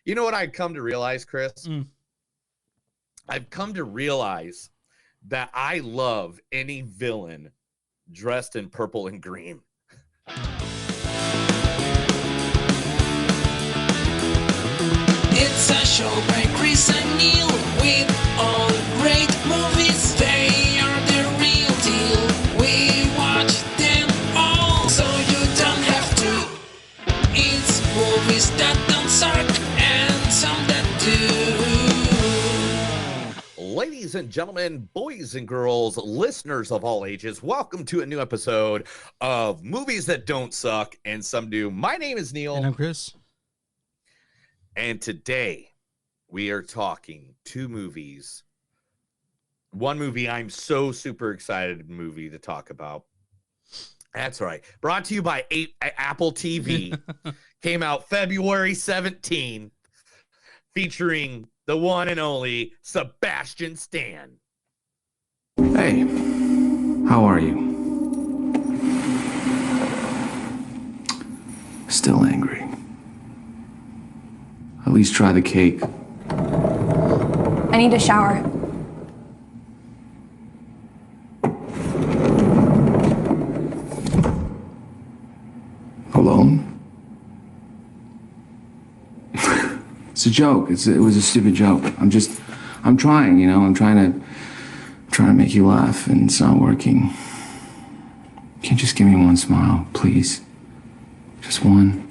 You know what I've come to realize, Chris? Mm. I've come to realize that I love any villain dressed in purple and green. It's a show by Chris and Neil with all great movies. They are the real deal. We watch them all, so you don't have to. It's movies that don't suck and some that do. Ladies and gentlemen, boys and girls, listeners of all ages, welcome to a new episode of Movies That Don't Suck and Some Do. My name is Neil. And I'm Chris. And today we are talking two movies. One movie I'm so super excited to talk about. That's right. Brought to you by Apple TV. Came out February 17th, featuring the one and only Sebastian Stan. Hey, how are you? Still angry. At least try the cake. I need a shower. Alone? It's a joke. It was a stupid joke. I'm trying, I'm trying to make you laugh, and it's not working. Can you just give me one smile, please? Just one.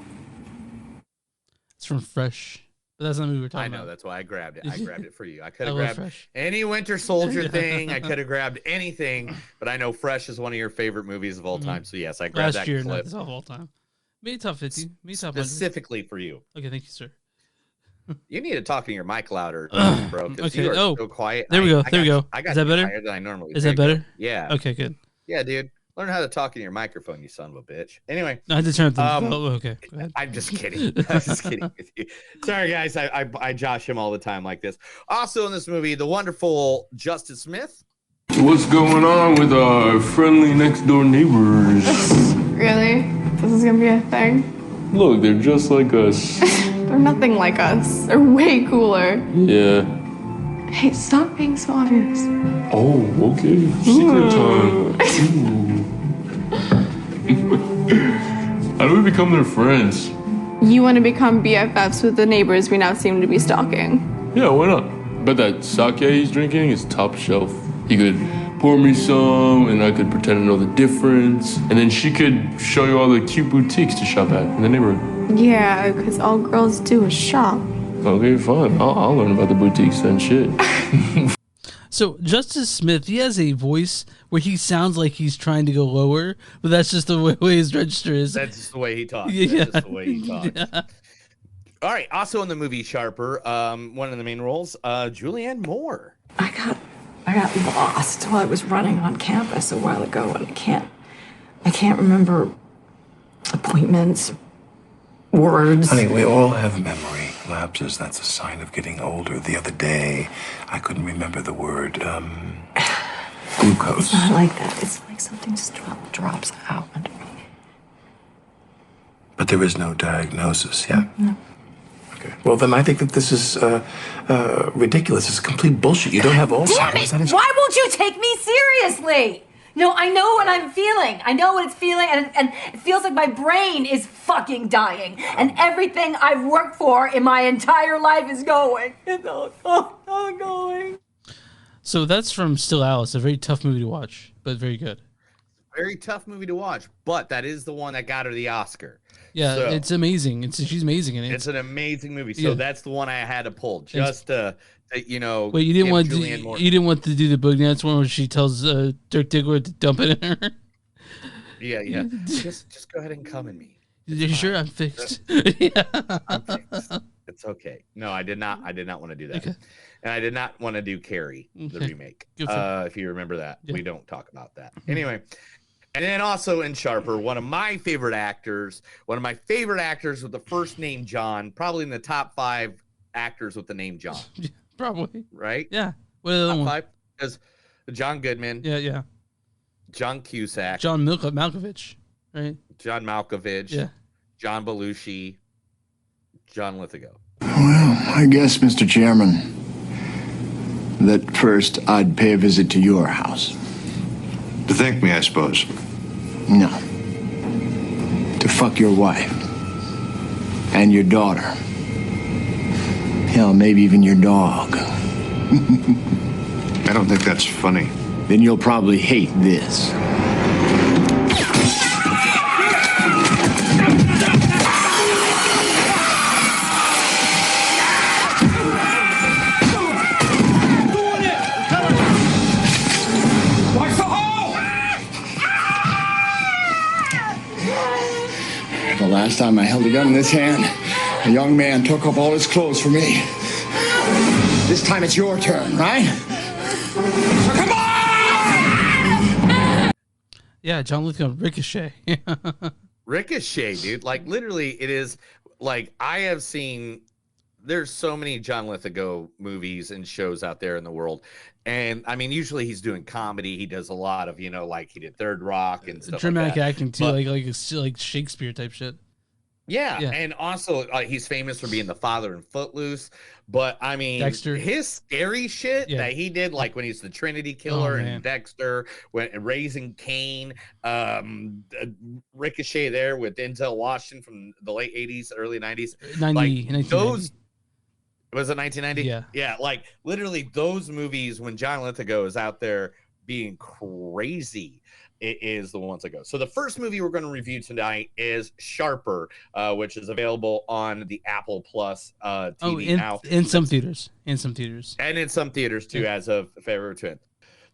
It's from Fresh. But that's not what we were talking about. I know, that's why I grabbed it. I grabbed it for you. I could have love grabbed Fresh. any Winter Soldier thing. I could have grabbed anything, but I know Fresh is one of your favorite movies of all time. So yes, I grabbed Last that year, clip not of all time. Maybe top 50. Maybe top 100. specifically for you. Okay, thank you, sir. You need to talk to your mic louder, bro, because Okay, you are oh, so quiet. there we go, there we go. I got Is that better? higher than I normally Is that do. better? Yeah. Okay, good. Yeah, dude. Learn how to talk in your microphone, you son of a bitch. Anyway, I had to turn it to okay, go ahead. I'm just kidding. I'm just kidding with you. Sorry, guys. I josh him all the time like this. Also in this movie, the wonderful Justice Smith. What's going on with our friendly next door neighbors? Really? This is gonna be a thing? Look, they're just like us. They're nothing like us. They're way cooler. Yeah. Hey, stop being so obvious. Oh, okay. Secret time. How do we become their friends? You want to become BFFs with the neighbors we now seem to be stalking. Yeah, why not? But that sake he's drinking is top shelf. He could pour me some, and I could pretend to know the difference. And then she could show you all the cute boutiques to shop at in the neighborhood. Yeah, because all girls do is shop. Okay, fine. I'll learn about the boutiques and shit. So Justice Smith, he has a voice where he sounds like he's trying to go lower, but that's just the way his register is. That's just the way he talks. Yeah. That's just the way he talks. Yeah. All right. Also in the movie Sharper, one of the main roles, Julianne Moore. I got lost while I was running on campus a while ago, and I can't remember appointments, words. Honey, we all have memory lapses. That's a sign of getting older. The other day, I couldn't remember the word, glucose. It's not like that. It's like something just drops out under me. But there is no diagnosis yet. No. Okay. Well, then I think that this is ridiculous. It's complete bullshit. You don't have Alzheimer's. That is... Why won't you take me seriously? No, I know what I'm feeling. I know what it's feeling, and it feels like my brain is fucking dying. And everything I've worked for in my entire life is going. It's all going. So that's from Still Alice, a very tough movie to watch, but very good. Very tough movie to watch, but that is the one that got her the Oscar. Yeah, So, it's amazing. She's amazing in it. it's an amazing movie. So Yeah. that's the one I had to pull just to Wait, you didn't give want to? Julianne Moore. You didn't want to do the Boogie Nights one where she tells Dirk Diggler to dump it in her? Yeah. just go ahead and come in me. You sure I'm fixed? Yeah. I'm fixed. It's okay. No, I did not want to do that. Okay. And I did not want to do Carrie, the Okay. remake. Good for If you remember that. Yeah. We don't talk about that. Anyway. And then also in Sharper, one of my favorite actors with the first name John, probably in the top 5 actors with the name John. Probably. Right? Yeah. What other Top one? 5? Because John Goodman, Yeah. John Cusack, John Malkovich, right? John Malkovich, Yeah. John Belushi, John Lithgow. Well, I guess, Mr. Chairman, that first I'd pay a visit to your house. To thank me, I suppose. No. To fuck your wife. And your daughter. Hell, maybe even your dog. I don't think that's funny. Then you'll probably hate this. The last time I held a gun in this hand, a young man took off all his clothes for me. This time it's your turn, right? So come on! Yeah, John Lithgow, Ricochet. Ricochet, dude. Like, literally, it is like I have seen. There's so many John Lithgow movies and shows out there in the world. And I mean, usually he's doing comedy. He does a lot of, like he did Third Rock and stuff dramatic like that. acting too, like Shakespeare type shit. Yeah. And also he's famous for being the father in Footloose. But I mean, Dexter. His scary shit that he did, like when he's the Trinity Killer and Dexter, when Raising Cain, Ricochet there with Denzel Washington from the late 80s, early 90s. Those. Was it 1990? Yeah. Yeah, like literally those movies when John Lithgow is out there being crazy, it is the ones that go. So the first movie we're going to review tonight is Sharper, which is available on the Apple Plus TV now. In some theaters. In some theaters. And in some theaters too, as of February 10th.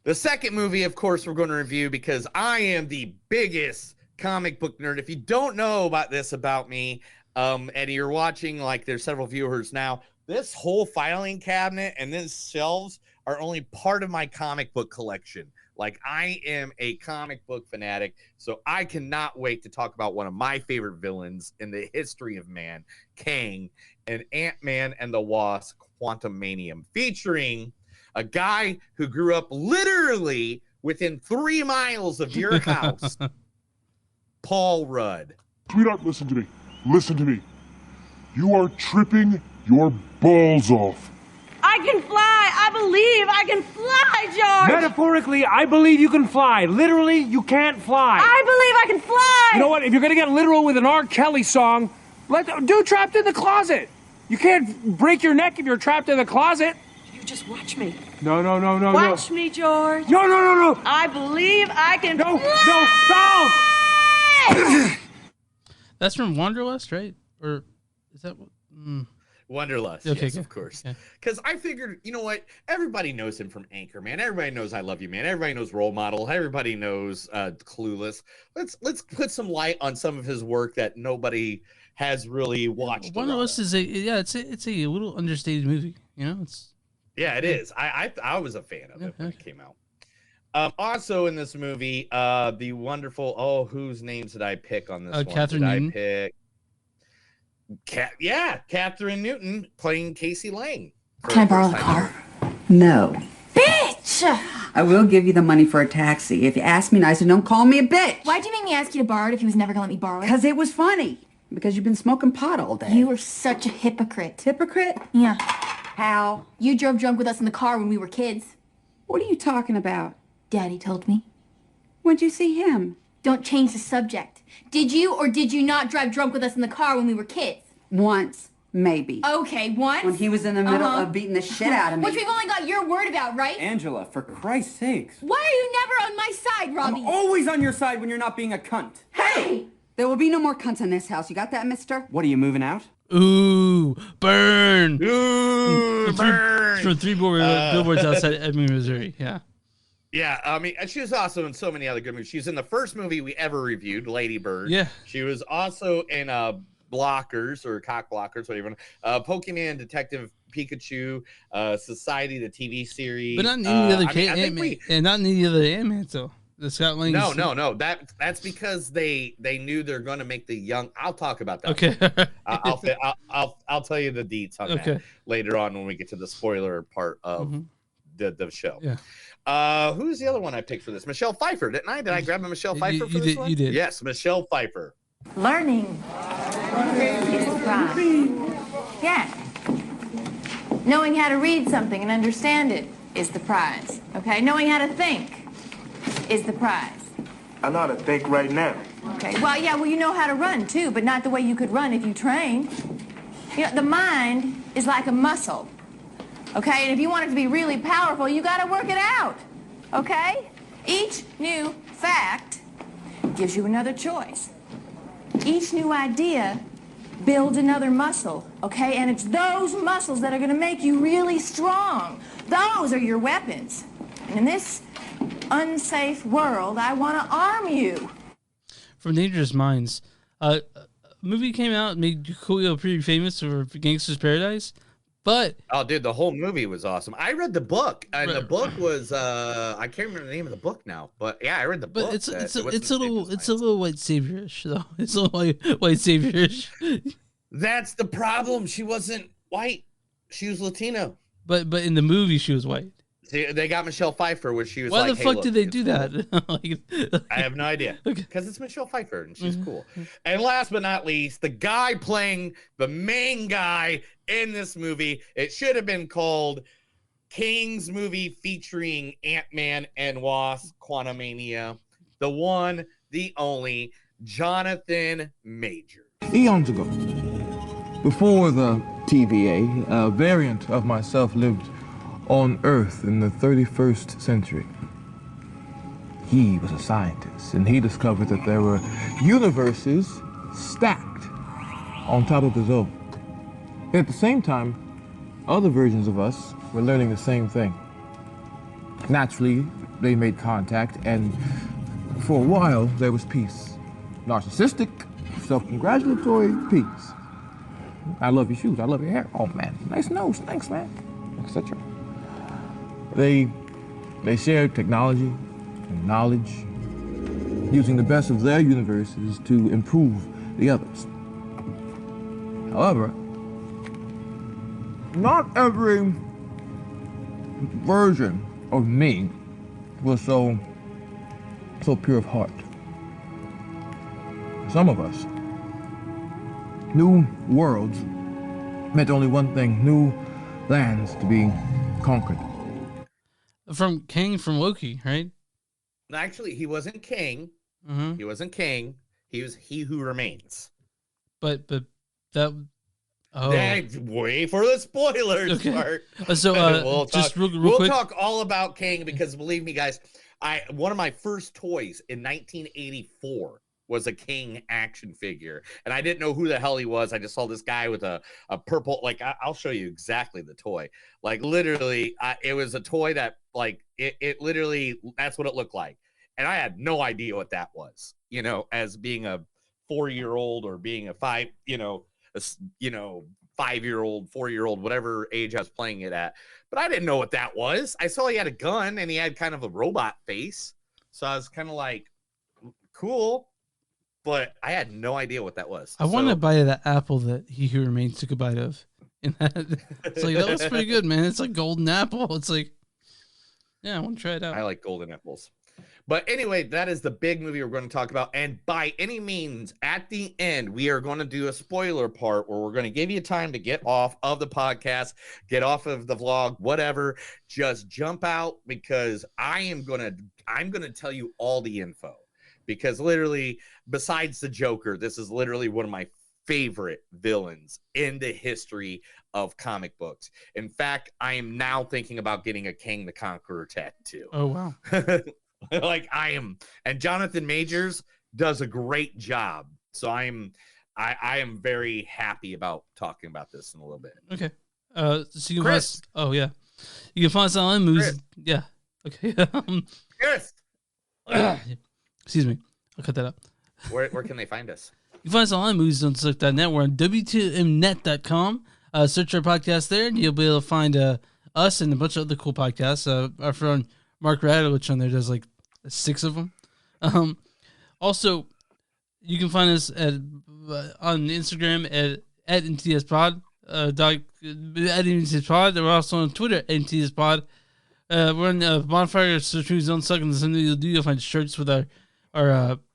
The second movie, of course, we're going to review because I am the biggest comic book nerd. If you don't know about this about me, and you're watching, like there's several viewers now, this whole filing cabinet and these shelves are only part of my comic book collection. Like, I am a comic book fanatic, so I cannot wait to talk about one of my favorite villains in the history of man, Kang, and Ant-Man and the Wasp, Quantumania, featuring a guy who grew up literally within 3 miles of your house, Paul Rudd. Sweetheart, listen to me. Listen to me. You are tripping your balls off. I can fly. I believe I can fly, George. Metaphorically, I believe you can fly. Literally, you can't fly. I believe I can fly. You know what? If you're going to get literal with an R. Kelly song, do Trapped in the Closet. You can't break your neck if you're trapped in the closet. You just watch me. No. Watch me, George. No. I believe I can fly. No. That's from Wanderlust, right? Or is that what? Wanderlust, okay, yes, of course. Because I figured, you know what? Everybody knows him from Anchorman. Everybody knows I Love You, Man. Everybody knows Role Model. Everybody knows Clueless. Let's put some light on some of his work that nobody has really watched. Wanderlust is it's a little understated movie. It is. I was a fan of it when it came out. Also in this movie, the wonderful whose names did I pick on this one? Catherine Newton. I pick? Catherine Newton playing Casey Lang. Can I borrow the car? No. Bitch! I will give you the money for a taxi. If you ask me nicely, don't call me a bitch. Why'd you make me ask you to borrow it if he was never gonna let me borrow it? Because it was funny. Because you've been smoking pot all day. You are such a hypocrite. Hypocrite? Yeah. How? You drove drunk with us in the car when we were kids. What are you talking about? Daddy told me. When'd you see him? Don't change the subject. Did you or did you not drive drunk with us in the car when we were kids? Once, maybe. Okay, once? When he was in the middle of beating the shit out of me. Which we've only got your word about, right? Angela, for Christ's sakes. Why are you never on my side, Robbie? I'm always on your side when you're not being a cunt. Hey! There will be no more cunts in this house. You got that, mister? What, are you moving out? Ooh, burn! Ooh, burn! From 3 billboards outside Edmond, Missouri. Yeah. Yeah, I mean, she was also in so many other good movies. She was in the first movie we ever reviewed, Lady Bird. Yeah. She was also in Blockers or Cock Blockers, whatever. Pokemon, Detective Pikachu, Society, the TV series. But not in any other Ant-Man. And not in any other Ant-Man, though. The Scott Lang. No. That's because they knew they're going to make the young. I'll talk about that. Okay. I'll tell you the deets on that later on when we get to the spoiler part of the show. Yeah. Who's the other one I picked for this? Michelle Pfeiffer, didn't I? Did I grab a Michelle Pfeiffer for this one? You did. Yes, Michelle Pfeiffer. Learning is pride. Yeah. Knowing how to read something and understand it is the prize, okay? Knowing how to think is the prize. I know how to think right now. Okay, well, yeah, well, you know how to run, too, but not the way you could run if you trained. You know, the mind is like a muscle, okay? And if you want it to be really powerful, you got to work it out, okay? Each new fact gives you another choice. Each new idea builds another muscle, okay? And it's those muscles that are going to make you really strong. Those are your weapons. And in this unsafe world, I want to arm you. From Dangerous Minds, a movie came out, made Coolio pretty famous for Gangster's Paradise, but oh, dude, the whole movie was awesome. I read the book, and the book was I can't remember the name of the book now, but yeah, I read the book. But it's a little white saviorish though. It's a little white saviorish. That's the problem. She wasn't white. She was Latino. But in the movie, she was white. See, they got Michelle Pfeiffer where she was Why like, the fuck hey, did they do that? I have no idea. Because it's Michelle Pfeiffer and she's cool. And last but not least, the guy playing the main guy in this movie, it should have been called King's movie featuring Ant-Man and Wasp, Quantumania. The one, the only, Jonathan Majors. Eons ago, before the TVA, a variant of myself lived on Earth in the 31st century. He was a scientist, and he discovered that there were universes stacked on top of his own. At the same time, other versions of us were learning the same thing. Naturally, they made contact, and for a while, there was peace. Narcissistic, self-congratulatory peace. I love your shoes, I love your hair. Oh man, nice nose, thanks man, etc. They shared technology and knowledge, using the best of their universes to improve the others. However, not every version of me was so pure of heart. Some of us, new worlds meant only one thing: new lands to be conquered. From Kang from Loki, right? Actually, he wasn't king. Mm-hmm. He wasn't king. He was He Who Remains. But that. Oh. Wait for the spoilers part. So we'll just talk, real we'll quick. talk all about King because believe me, guys, one of my first toys in 1984 was a King action figure, and I didn't know who the hell he was. I just saw this guy with a purple, like I'll show you exactly the toy. Like literally, it was a toy that like it literally that's what it looked like, and I had no idea what that was. You know, as being a 4-year-old or being a 5-year-old, 4-year-old, whatever age I was playing it at. But I didn't know what that was. I saw he had a gun and he had kind of a robot face. So I was kind of like, cool. But I had no idea what that was. I want to buy that apple that He Who Remains took a bite of. And it's like, that looks pretty good, man. It's like golden apple. It's like, yeah, I want to try it out. I like golden apples. But anyway, that is the big movie we're going to talk about. And by any means, at the end, we are going to do a spoiler part where we're going to give you time to get off of the podcast, get off of the vlog, whatever. Just jump out because I'm going to tell you all the info. Because literally, besides the Joker, this is literally one of my favorite villains in the history of comic books. In fact, I am now thinking about getting a King the Conqueror tattoo. Oh, wow. Like I am, and Jonathan Majors does a great job. So I am very happy about talking about this in a little bit. Okay. So you can find us, you can find us on movies. Chris. Yeah. Okay. Chris. Excuse me. I'll cut that up. Where can they find us? You can find us on movies.net. We're on w2mnet.com. Search our podcast there, and you'll be able to find us and a bunch of other cool podcasts. Our friend Mark Radowich on there does like 6 of them. Also, you can find us on Instagram at NTSPod. At NTSPod. We're also on Twitter at NTSPod. We're on Bonfire Search Movies Don't Suck, and there's something you'll do. You'll find shirts with our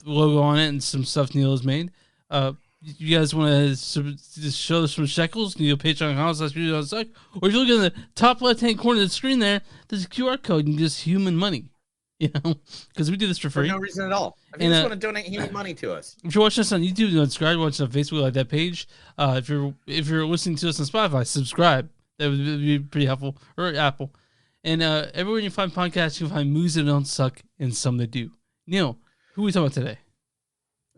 logo on it and some stuff Neil has made. you guys want to show us some shekels, you go Patreon.com/suck, or if you look in the top left-hand corner of the screen there, there's a QR code and just human money, because we do this for free. For no reason at all. If you just want to donate human money to us. If you're watching us on YouTube, subscribe. Watching on Facebook, like that page. If you're listening to us on Spotify, subscribe. That would be pretty helpful. Or Apple. And everywhere you find podcasts, you can find movies that don't suck and some that do. Neil, who are we talking about today?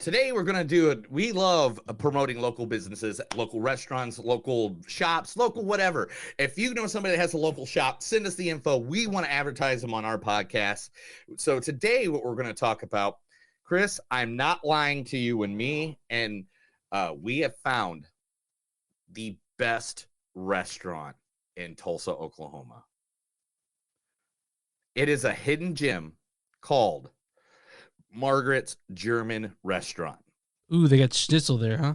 Today we're going to do it. We love promoting local businesses, local restaurants, local shops, local whatever. If you know somebody that has a local shop, send us the info. We want to advertise them on our podcast. So today what we're going to talk about, Chris, I'm not lying to you and me, and we have found the best restaurant in Tulsa, Oklahoma. It is a hidden gem called Margaret's German Restaurant. Ooh, they got schnitzel there, huh?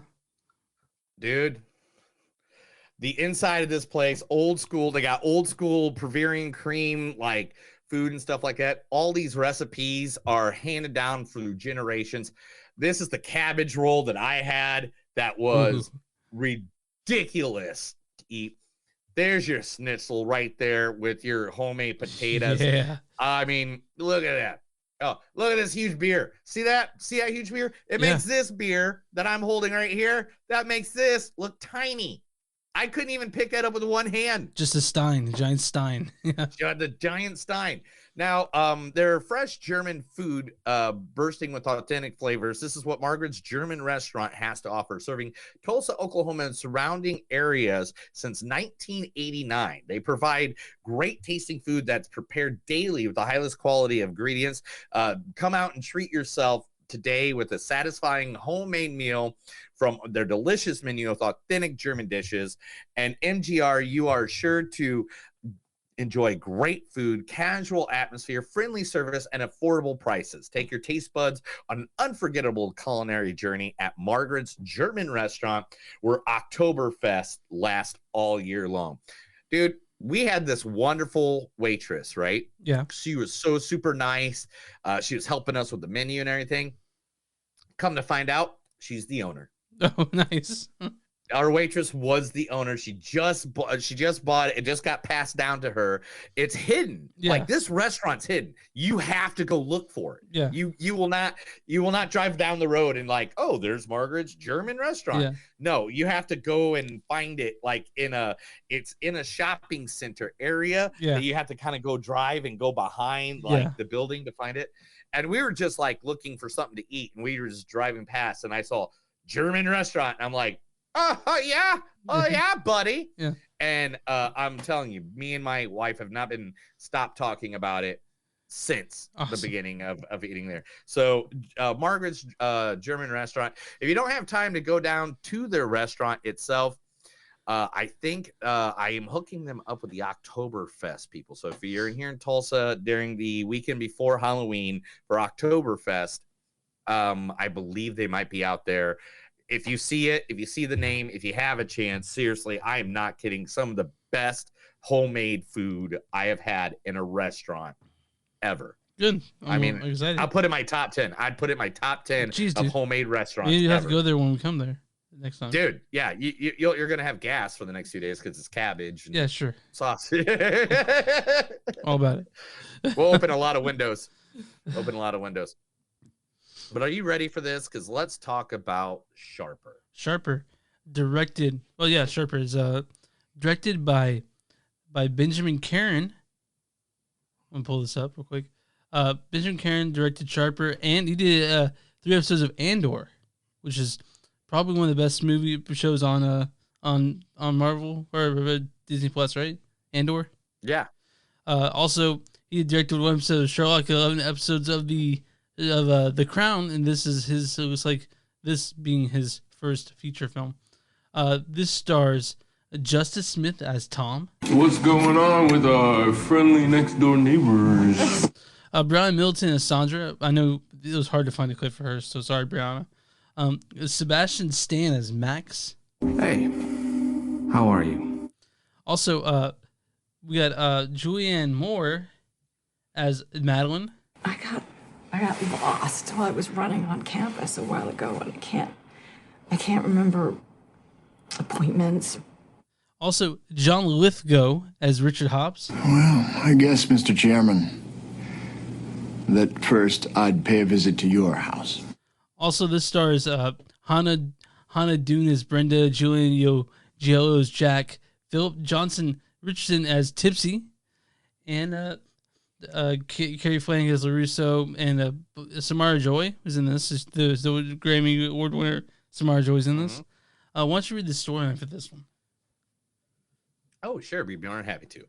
Dude, the inside of this place, old school. They got old school Bavarian cream, like food and stuff like that. All these recipes are handed down through generations. This is the cabbage roll that I had that was ridiculous to eat. There's your schnitzel right there with your homemade potatoes. Yeah. I mean, look at that. Oh, look at this huge beer. See that? See that huge beer? It makes this beer that I'm holding right here, that makes this look tiny. I couldn't even pick that up with one hand. Just a stein, a giant stein. The giant stein. Now, they're fresh German food bursting with authentic flavors. This is what Margaret's German Restaurant has to offer, serving Tulsa, Oklahoma, and surrounding areas since 1989. They provide great tasting food that's prepared daily with the highest quality of ingredients. Come out and treat yourself today with a satisfying homemade meal from their delicious menu of authentic German dishes. And MGR, you are sure to enjoy great food, casual atmosphere, friendly service, and affordable prices. Take your taste buds on an unforgettable culinary journey at Margaret's German Restaurant, where Oktoberfest lasts all year long. Dude, we had this wonderful waitress, right? Yeah. She was so super nice. She was helping us with the menu and everything. Come to find out, she's the owner. Oh, nice. Our waitress was the owner. She just bought it. It just got passed down to her. It's hidden. Yeah. Like, this restaurant's hidden. You have to go look for it. Yeah. You will not drive down the road and like, oh, there's Margaret's German Restaurant. Yeah. No, you have to go and find it like it's in a shopping center area. Yeah. That you have to kind of go drive and go behind like the building to find it. And we were just like looking for something to eat, and we were just driving past, and I saw German Restaurant. And I'm like, oh yeah, buddy. Yeah. And I'm telling you, me and my wife have not been stopped talking about it since the beginning of eating there. So Margaret's German Restaurant. If you don't have time to go down to their restaurant itself, I think I am hooking them up with the Oktoberfest people. So if you're in here in Tulsa during the weekend before Halloween for Oktoberfest, I believe they might be out there. If you see it, if you see the name, if you have a chance, seriously, I am not kidding. Some of the best homemade food I have had in a restaurant ever. Good. I mean, excited. I'll put it in my top 10. I'd put it in my top 10 of homemade restaurants. You have ever. to go there when we come there next time. Dude, yeah, you're going to have gas for the next few days because it's cabbage. And yeah, sure. Sauce. All about it. We'll open a lot of windows. But are you ready for this? Because let's talk about Sharper. Sharper, directed. Well, yeah, Sharper is directed by Benjamin Caron. I'm gonna pull this up real quick. Benjamin Caron directed Sharper, and he did 3 episodes of Andor, which is probably one of the best movie shows on Marvel or Disney Plus, right? Andor. Yeah. Also, he directed 1 episode of Sherlock, 11 episodes of the Crown, and this is his. So it was like this being his first feature film. This stars Justice Smith as Tom. What's going on with our friendly next door neighbors? Brianna Middleton as Sandra. I know it was hard to find a clip for her, so sorry, Brianna. Sebastian Stan as Max. Hey, how are you? Also, we got Julianne Moore as Madeline. I got lost while I was running on campus a while ago, and I can't remember appointments. Also, John Lithgow as Richard Hobbs. Well, I guess, Mr. Chairman, that first I'd pay a visit to your house. Also, this stars Hannah Dune as Brenda, Julian Giello as Jack, Philip Johnson Richardson as Tipsy, and Carrie Flanagan as LaRusso, and Samara Joy is in this. The Grammy Award winner Samara Joy is in this. Why don't you read the storyline for this one? Oh, sure. We'd be more than happy to.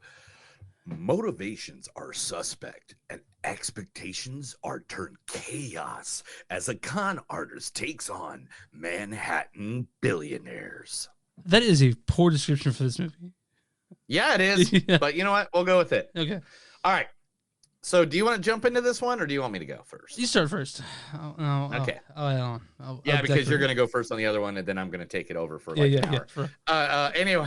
Motivations are suspect and expectations are turned chaos as a con artist takes on Manhattan billionaires. That is a poor description for this movie. Yeah, it is. Yeah. But you know what? We'll go with it. Okay. All right. So do you want to jump into this one or do you want me to go first? You start first. Okay. I'll Because you're going to go first on the other one and then I'm going to take it over for like an hour. Anyway,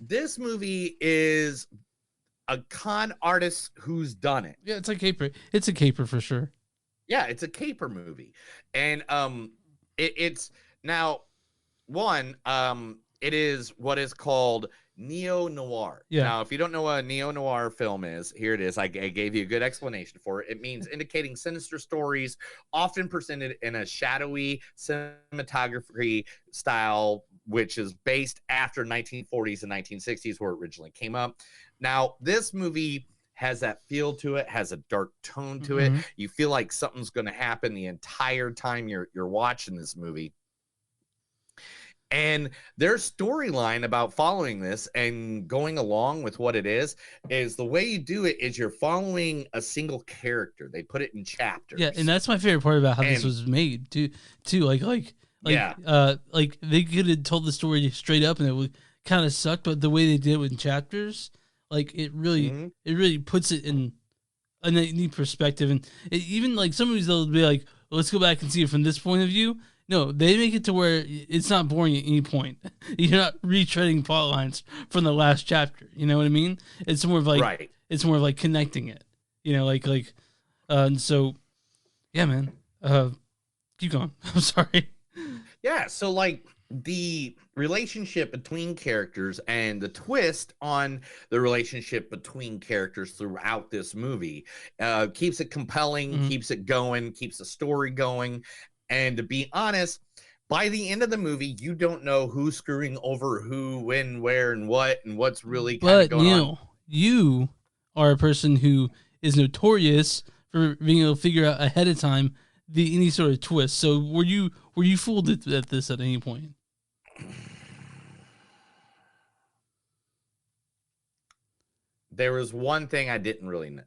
this movie is a con artist who's done it. Yeah, it's a caper. It's a caper for sure. Yeah, it's a caper movie. And it's now one, it is what is called neo-noir. Yeah. Now, if you don't know what a neo-noir film is, here it is. I gave you a good explanation for it. It means indicating sinister stories, often presented in a shadowy cinematography style, which is based after 1940s and 1960s, where it originally came up. Now, this movie has that feel to it, has a dark tone to it. You feel like something's going to happen the entire time you're watching this movie. And their storyline about following this and going along with what it is the way you do it is you're following a single character. They put it in chapters. Yeah, and that's my favorite part about how this was made too. Like they could have told the story straight up and it would kind of suck, but the way they did it with chapters, like it really puts it in a neat perspective. And even like some movies, they'll be like, let's go back and see it from this point of view. No, they make it to where it's not boring at any point. You're not retreading plot lines from the last chapter. You know what I mean? It's more of like it's more of like connecting it. You know, and so yeah, man. Keep going. I'm sorry. Yeah, so like the relationship between characters and the twist on the relationship between characters throughout this movie keeps it compelling, keeps it going, keeps the story going. And to be honest, by the end of the movie, you don't know who's screwing over who, when, where, and what's really kind of going on. You are a person who is notorious for being able to figure out ahead of time any sort of twist. So were you fooled at this at any point? There was one thing I didn't really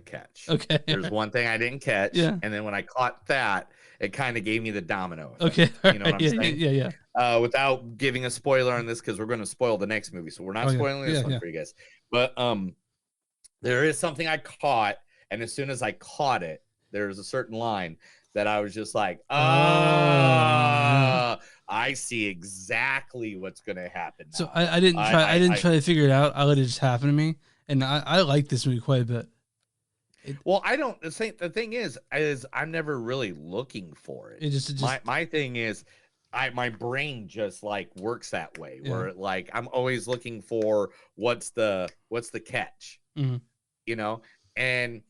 catch. Okay. There's one thing I didn't catch. Yeah. And then when I caught that, it kind of gave me the domino effect. Okay. You know what I'm saying? Yeah. Without giving a spoiler on this, because we're going to spoil the next movie. So we're not spoiling this one for you guys. But there is something I caught. And as soon as I caught it, there's a certain line that I was just like, I see exactly what's going to happen now. So I didn't try to figure it out. I let it just happen to me. And I like this movie quite a bit. The thing is I'm never really looking for it. My thing is my brain just like works that way where like I'm always looking for what's the catch, you know? And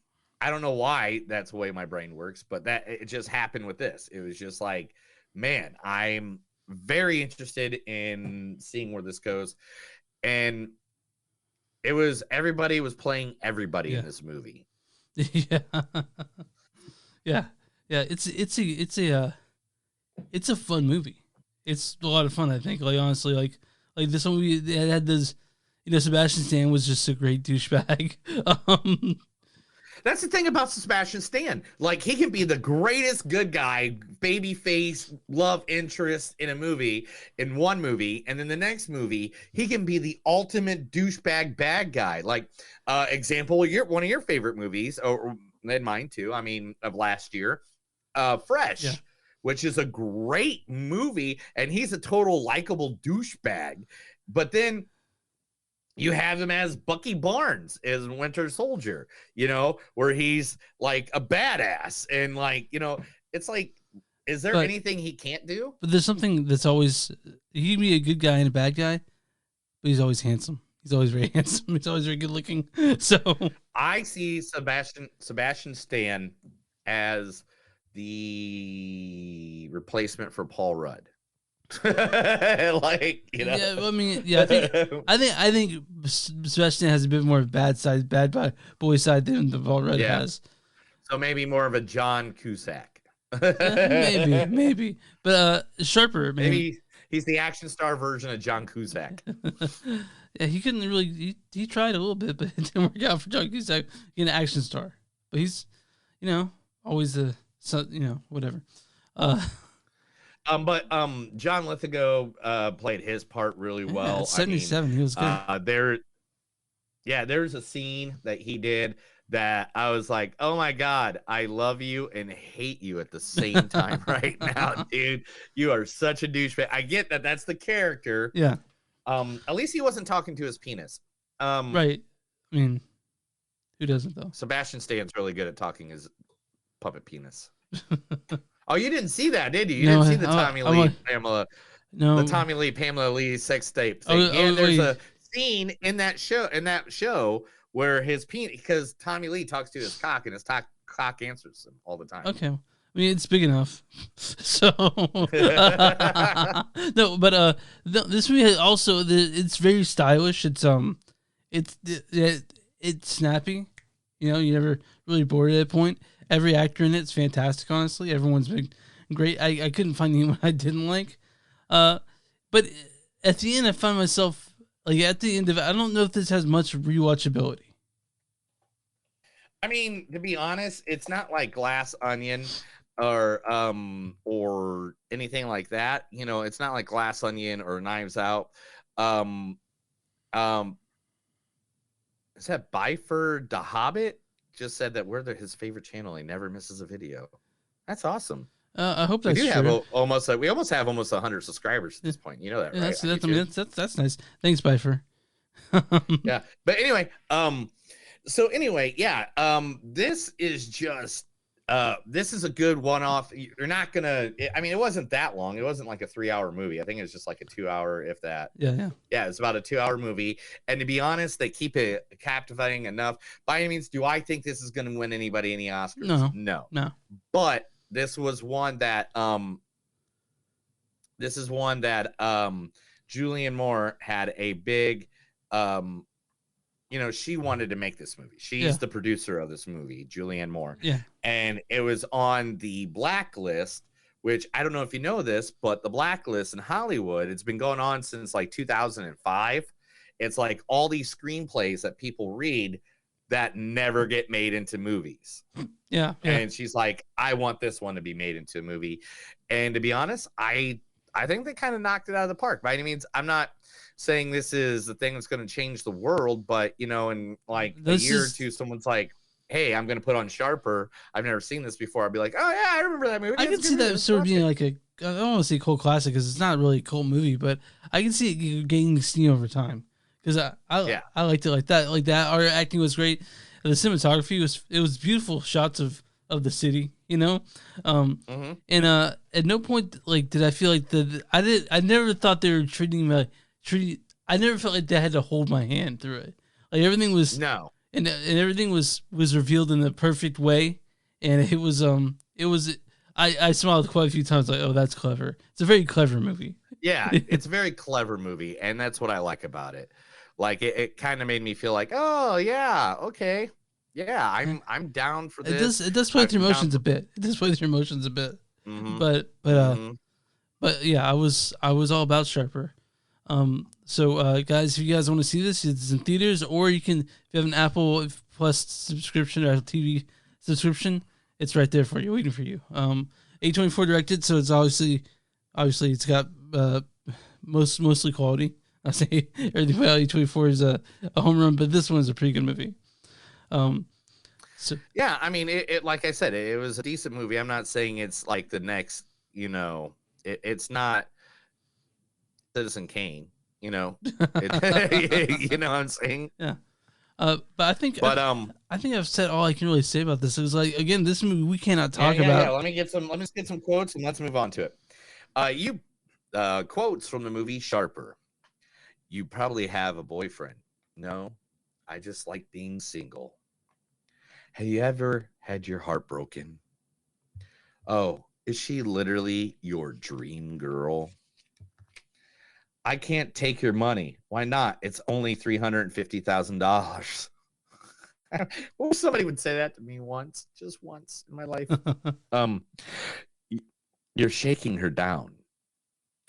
I don't know why that's the way my brain works, but it just happened with this. It was just like, man, I'm very interested in seeing where this goes. And everybody was playing everybody in this movie. Yeah. It's a fun movie. It's a lot of fun, I think. Like honestly, like this one movie, it had this, Sebastian Stan was just a great douchebag. That's the thing about Sebastian Stan. Like, he can be the greatest good guy, baby face, love interest in one movie, and then the next movie, he can be the ultimate douchebag bad guy. Like, example, one of your favorite movies, and mine too, of last year, Fresh, which is a great movie, and he's a total likable douchebag. But then you have him as Bucky Barnes as Winter Soldier, where he's like a badass. And like, it's like Is there But- anything he can't do? But there's something that's always he can be a good guy and a bad guy, but he's always handsome. He's always very handsome. He's always very good looking. So I see Sebastian Stan as the replacement for Paul Rudd. Like, you know. yeah, I mean, yeah, I think Sebastian has a bit more bad boy side than the Paul Rudd has. So maybe more of a John Cusack. Maybe. But Sharper, maybe he's the action star version of John Cusack. Yeah, he couldn't really. He tried a little bit, but it didn't work out for John Cusack being an action star. But he's, always whatever. But John Lithgow played his part really well. At 77, he was good. There's a scene that he did that I was like, oh my God, I love you and hate you at the same time right now, dude. You are such a douchebag. I get that that's the character. Yeah. At least he wasn't talking to his penis. Right. I mean, who doesn't though? Sebastian Stan's really good at talking his puppet penis. Oh, you didn't see that, did you? You didn't see the Tommy Lee Pamela Lee sex tape thing. There's a scene in that show where his penis, because Tommy Lee talks to his cock and his cock answers him all the time. Okay. I mean, it's big enough. So no, but this movie also it's very stylish. It's snappy. You never really bored at that point. Every actor in it's fantastic. Honestly, everyone's been great. I couldn't find anyone I didn't like. But at the end, I find myself at the end of it. I don't know if this has much rewatchability. I mean, to be honest, it's not like Glass Onion or anything like that. It's not like Glass Onion or Knives Out. Is that Byford the Hobbit? Just said that we're his favorite channel. He never misses a video. That's awesome. I hope that's we do true. have almost 100 subscribers at this point. You know that, right? That's nice. Thanks, Byford. Yeah, but anyway, this is just this is a good one-off. You're not gonna. I mean, it wasn't that long. It wasn't like a 3-hour movie. I think it was just like a 2-hour, if that. Yeah. It's about a 2-hour movie. And to be honest, they keep it captivating enough. By any means, do I think this is going to win anybody any Oscars? No. But this was one that Julianne Moore had a big she wanted to make this movie. She's the producer of this movie, Julianne Moore. Yeah. And it was on the blacklist, which I don't know if you know this, but the blacklist in Hollywood, it's been going on since like 2005. It's like all these screenplays that people read that never get made into movies. Yeah. And she's like, I want this one to be made into a movie. And to be honest, I think they kind of knocked it out of the park. By any means, I'm not saying this is the thing that's going to change the world, but in like a year or two, someone's like, hey, I'm going to put on Sharper. I've never seen this before. I'll be like, oh yeah, I remember that movie. I can see that sort of being like I don't want to say cult classic because it's not really a cult movie, but I can see it gaining steam over time because I liked it like that. Our acting was great. The cinematography was beautiful shots of the city, and at no point did I feel like I never thought they were treating me I never felt like they had to hold my hand through it. Like everything was and everything was revealed in the perfect way, and it was I smiled quite a few times like, oh, that's clever. It's a very clever movie. Yeah, it's a very clever movie, and that's what I like about it. Like it kind of made me feel like, oh yeah, okay, yeah, I'm down for this. It does play with your emotions a bit. Mm-hmm. But yeah, I was all about Sharper. So guys, if you guys want to see this, it's in theaters, or you can, if you have an Apple Plus subscription or TV subscription, it's right there for you, waiting for you. A24 directed, so it's obviously it's got mostly quality. I say everything about A24 is a home run, but this one is a pretty good movie. So yeah, I mean, it like I said, it was a decent movie. I'm not saying it's like the next, it's not Citizen Kane, you know what I'm saying? Yeah. But I think I've said all I can really say about this. It's like, again, this movie we cannot talk about. Yeah. Let me get some quotes and let's move on to it. Quotes from the movie Sharper. You probably have a boyfriend. No, I just like being single. Have you ever had your heart broken? Oh, is she literally your dream girl? I can't take your money. Why not? It's only $350,000. Well, somebody would say that to me just once in my life. You're shaking her down.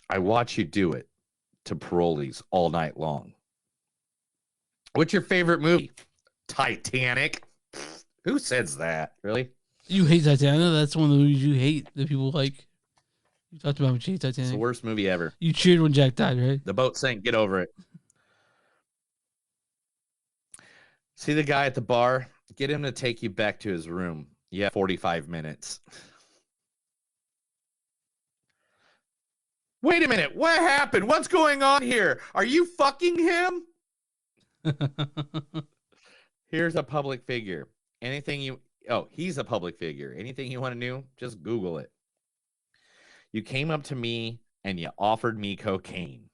I watch you do it to parolees all night long. What's your favorite movie? Titanic. Who says that? Really? You hate Titanic? That's one of the movies you hate that people like. You talked about when you hate Titanic. It's the worst movie ever. You cheered when Jack died, right? The boat sank. Get over it. See the guy at the bar? Get him to take you back to his room. Yeah, 45 minutes. Wait a minute. What happened? What's going on here? Are you fucking him? Here's a public figure. He's a public figure. Anything you want to know, just Google it. You came up to me and you offered me cocaine.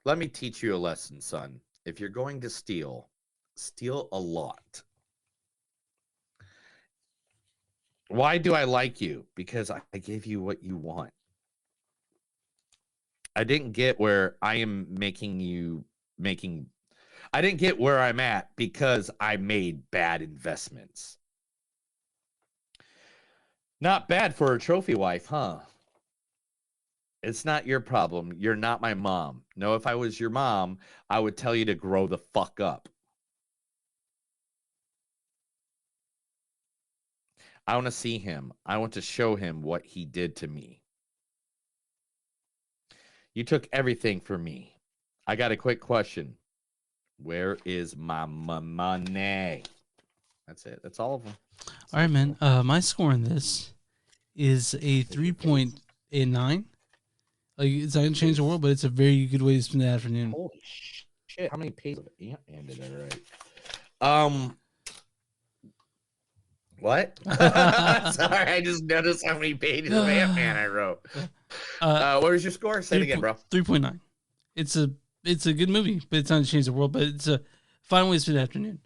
Let me teach you a lesson, son. If you're going to steal a lot. Why do I like you? Because I gave you what you want. I didn't get where I am I didn't get where I'm at because I made bad investments. Not bad for a trophy wife, huh? It's not your problem. You're not my mom. No, if I was your mom, I would tell you to grow the fuck up. I want to see him. I want to show him what he did to me. You took everything from me. I got a quick question. Where is my money? That's it. That's all of them. All right, man. My score on this is a 3.89. Like, it's not gonna change the world, but it's a very good way to spend the afternoon. Holy shit! How many pages? Yeah, and did I right? What? Sorry, I just noticed how many pages of Ant-Man I wrote. What was your score? Say it again, bro. 3.9. It's a good movie, but it's not to change the world. But it's a fine way to spend the afternoon.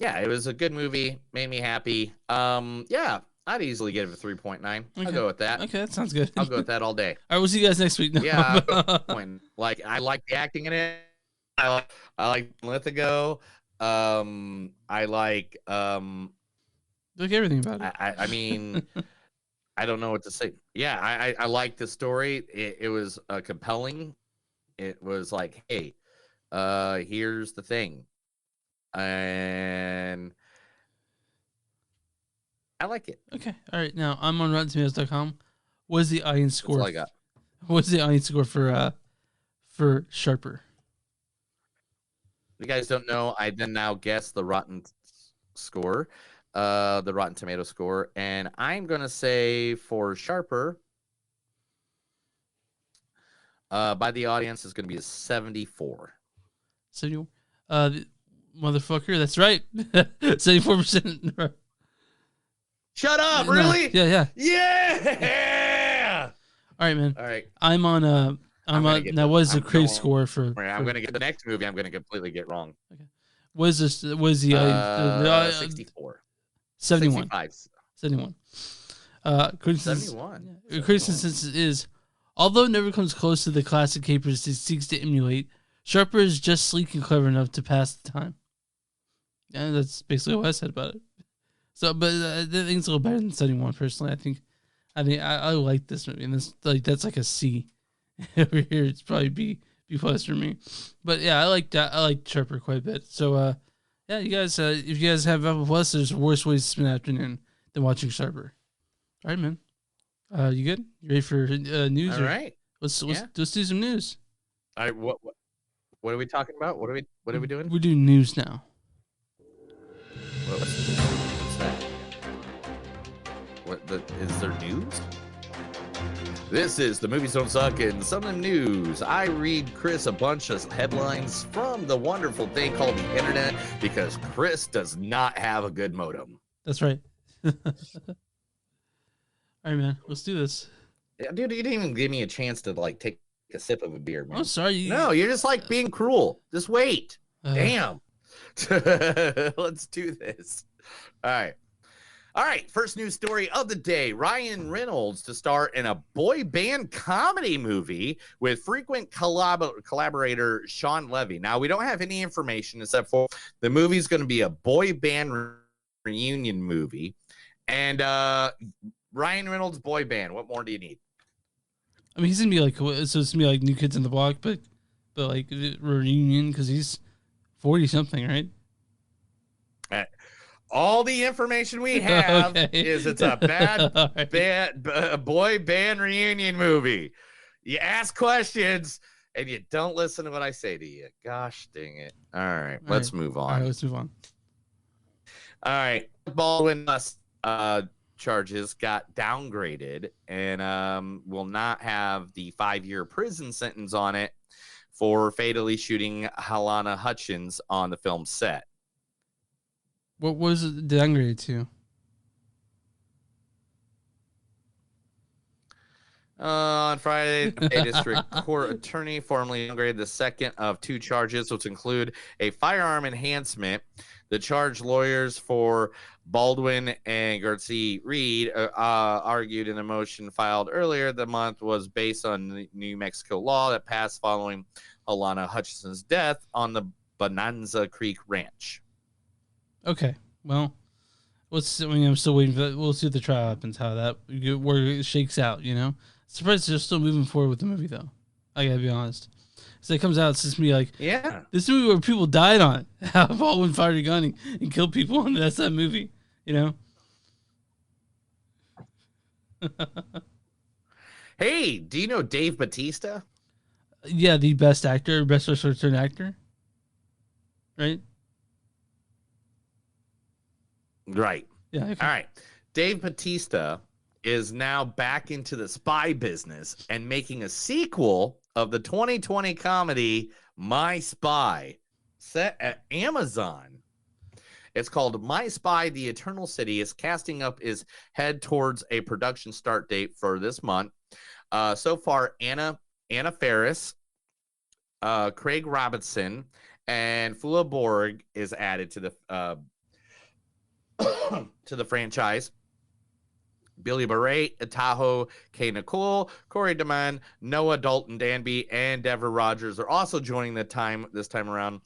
Yeah, it was a good movie. Made me happy. Yeah, I'd easily give it a 3.9. Okay. I'll go with that. Okay, that sounds good. I'll go with that all day. All right, we'll see you guys next week. No. Yeah, like I like the acting in it. I like Lithigo. I like everything about it. I mean, I don't know what to say. Yeah, I like the story. It was compelling. It was like, hey, here's the thing, and I like it. Okay, all right. Now I'm on RottenTomatoes.com. What is the audience score? That's all I got. What's the audience score for Sharper? If you guys don't know, I then now guess the Rotten score, the Rotten Tomato score, and I'm gonna say for Sharper, by the audience is gonna be a 74. 74. Motherfucker, that's right. 74%. Shut up! Really? Yeah. Yeah. All right, man. All right. I'm on. Now, what is the Crave score for? I'm gonna get the next movie. I'm gonna completely get wrong. Okay. What is this? What is the 64? 71. 65. 71. Criticism 71. Criticism is, although it never comes close to the classic capers it seeks to emulate, Sharper is just sleek and clever enough to pass the time. And that's basically what I said about it. So, but I think it's a little better than 71. Personally, I like this movie, and that's like a C. Over here, it's probably B plus for me. But yeah, I like that. I like Sharper quite a bit. So yeah, you guys, if you guys have Apple Plus, there's worse ways to spend the afternoon than watching Sharper. All right, man. You good? You ready for news? All right. Let's do some news. All right. What are we talking about? What are we doing? We're doing news now. What's that? Is there news? This is the Movies Don't Suck and Something News. I read Chris a bunch of headlines from the wonderful thing called the internet because Chris does not have a good modem. That's right. All right, man. Let's do this. Yeah, dude, you didn't even give me a chance to like take a sip of a beer, man. I'm sorry. No, you're just like being cruel. Just wait. Damn. Let's do this. All right. First news story of the day. Ryan Reynolds to star in a boy band comedy movie with frequent collaborator Sean Levy. Now, we don't have any information except for the movie's going to be a boy band reunion movie. And Ryan Reynolds boy band. What more do you need? I mean, he's gonna be like, so it's gonna be like New Kids on the Block, but like reunion because he's 40 something, right? All the information we have is it's a boy band reunion movie. You ask questions and you don't listen to what I say to you. Gosh dang it! All right, let's move on. All right, let's move on. All right, Baldwin charges got downgraded and will not have the 5-year prison sentence on it for fatally shooting Helena Hutchins on the film set. What was it downgraded to? On Friday, the Bay District Court attorney formally downgraded the second of 2 charges, which include a firearm enhancement. The charge lawyers for Baldwin and Garcia Reed argued in a motion filed earlier the month was based on the New Mexico law that passed following Helena Hutchinson's death on the Bonanza Creek Ranch. Okay, well, I'm still waiting for that. We'll see what the trial happens, how that where it shakes out. You know, surprised they're still moving forward with the movie though. I gotta be honest. So it comes out, it's just me like, yeah, this movie where people died on, how Baldwin fired a gun and killed people, and that's that movie, you know? Hey, do you know Dave Bautista? Yeah, the best actor, best return actor, right? Right. Yeah. Okay. All right. Dave Bautista is now back into the spy business and making a sequel of the 2020 comedy My Spy, set at Amazon. It's called My Spy, The Eternal City. His casting up is head towards a production start date for this month. So far, Anna Faris, Craig Robinson, and Fula Borg is added to the to the franchise. Billy Barrett, Tahoe, Kay Nicole, Corey DeMann, Noah Dalton Danby, and Deborah Rogers are also joining this time around.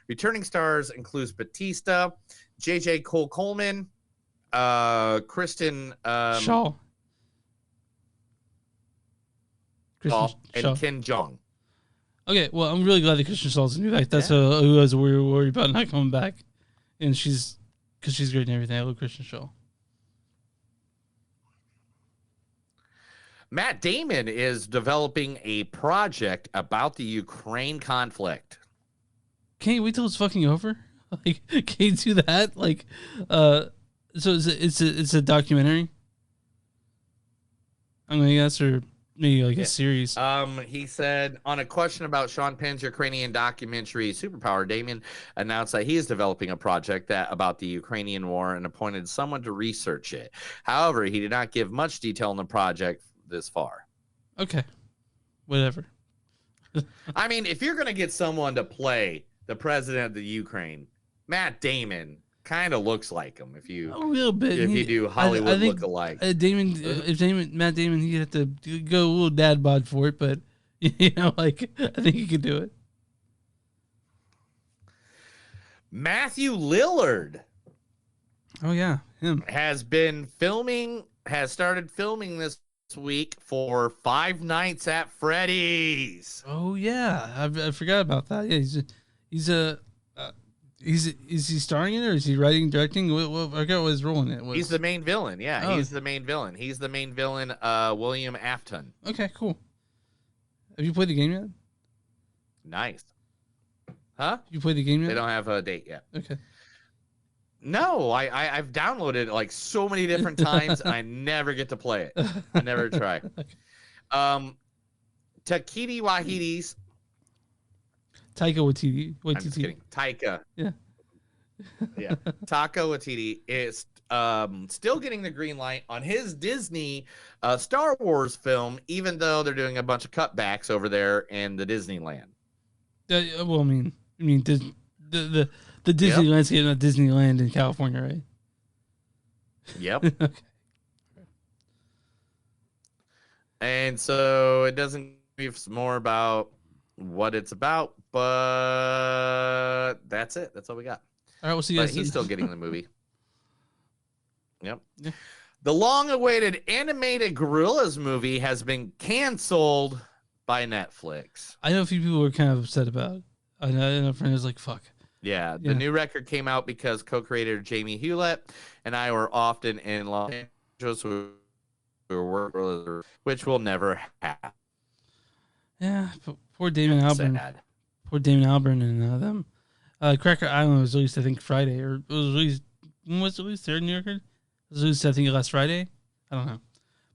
Returning stars includes Batista, J.J. Cole Coleman, Kristen Shaw, and Ken Jeong. Okay, well, I'm really glad that Kristen Shaw's in fact. That's who I was worried about not coming back, and because she's great and everything. I love Kristen Shaw. Matt Damon is developing a project about the Ukraine conflict. Can't you wait till it's fucking over? Like, can you do that? Like, so it's a documentary. I'm gonna guess, or maybe like a series. He said on a question about Sean Penn's Ukrainian documentary Superpower, Damon announced that he is developing a project about the Ukrainian war and appointed someone to research it. However, he did not give much detail on the project this far. Okay, whatever. I mean, if you're gonna get someone to play the president of the Ukraine, Matt Damon kind of looks like him. If you a little bit, if you do Hollywood I think, look-alike. Matt Damon, he'd have to go a little dad bod for it, but you know, like I think he could do it. Matthew Lillard. Oh yeah, him has started filming this week for Five Nights at Freddy's. Oh yeah, I forgot about that. Yeah, is he starring in it or is he writing, directing? I forgot what his role in it was. He's the main villain. Yeah, Oh. he's the main villain. He's the main villain. William Afton. Okay, cool. Have you played the game yet? Nice. Huh? You played the game yet? They don't have a date yet. Okay. No, I've downloaded it like so many different times and I never get to play it. I never try. Takiti Wahidi's. Taika Waititi. I'm just kidding. Taika. Yeah. Yeah. Taika Waititi is still getting the green light on his Disney Star Wars film, even though they're doing a bunch of cutbacks over there in the Disneyland. Well, I mean, the Disneyland's getting a Disneyland in California, right? Yep. Okay. And so it doesn't give us more about what it's about, but that's it. That's all we got. All right, we'll see you But guys. he's still getting the movie. Yep. Yeah. The long-awaited animated Gorillas movie has been canceled by Netflix. I know a few people were kind of upset about it. I know a friend was like, fuck. Yeah, the new record came out because co-creator Jamie Hewlett and I were often in Los Angeles, which we'll never have. Yeah, but poor Damon Albarn. Sad. Poor Damon Albarn and them. Cracker Island was released, I think, Friday, or it was released. When was it released? Third New Yorker? It was released, I think, last Friday. I don't know.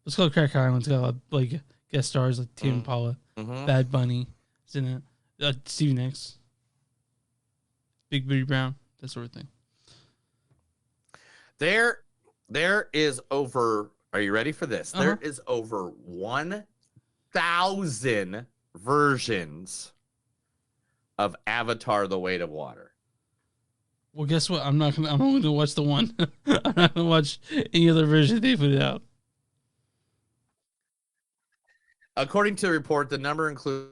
It's called Cracker Island. It's got a lot of, like, guest stars like Tame Impala, Bad Bunny is in it, Stevie Nicks, Big Booty Brown, that sort of thing. There is over. Are you ready for this? There is over 1,000 versions of Avatar: The Way of Water. Well, guess what? I'm only gonna watch the one. I'm not gonna watch any other version they put it out. According to the report, the number includes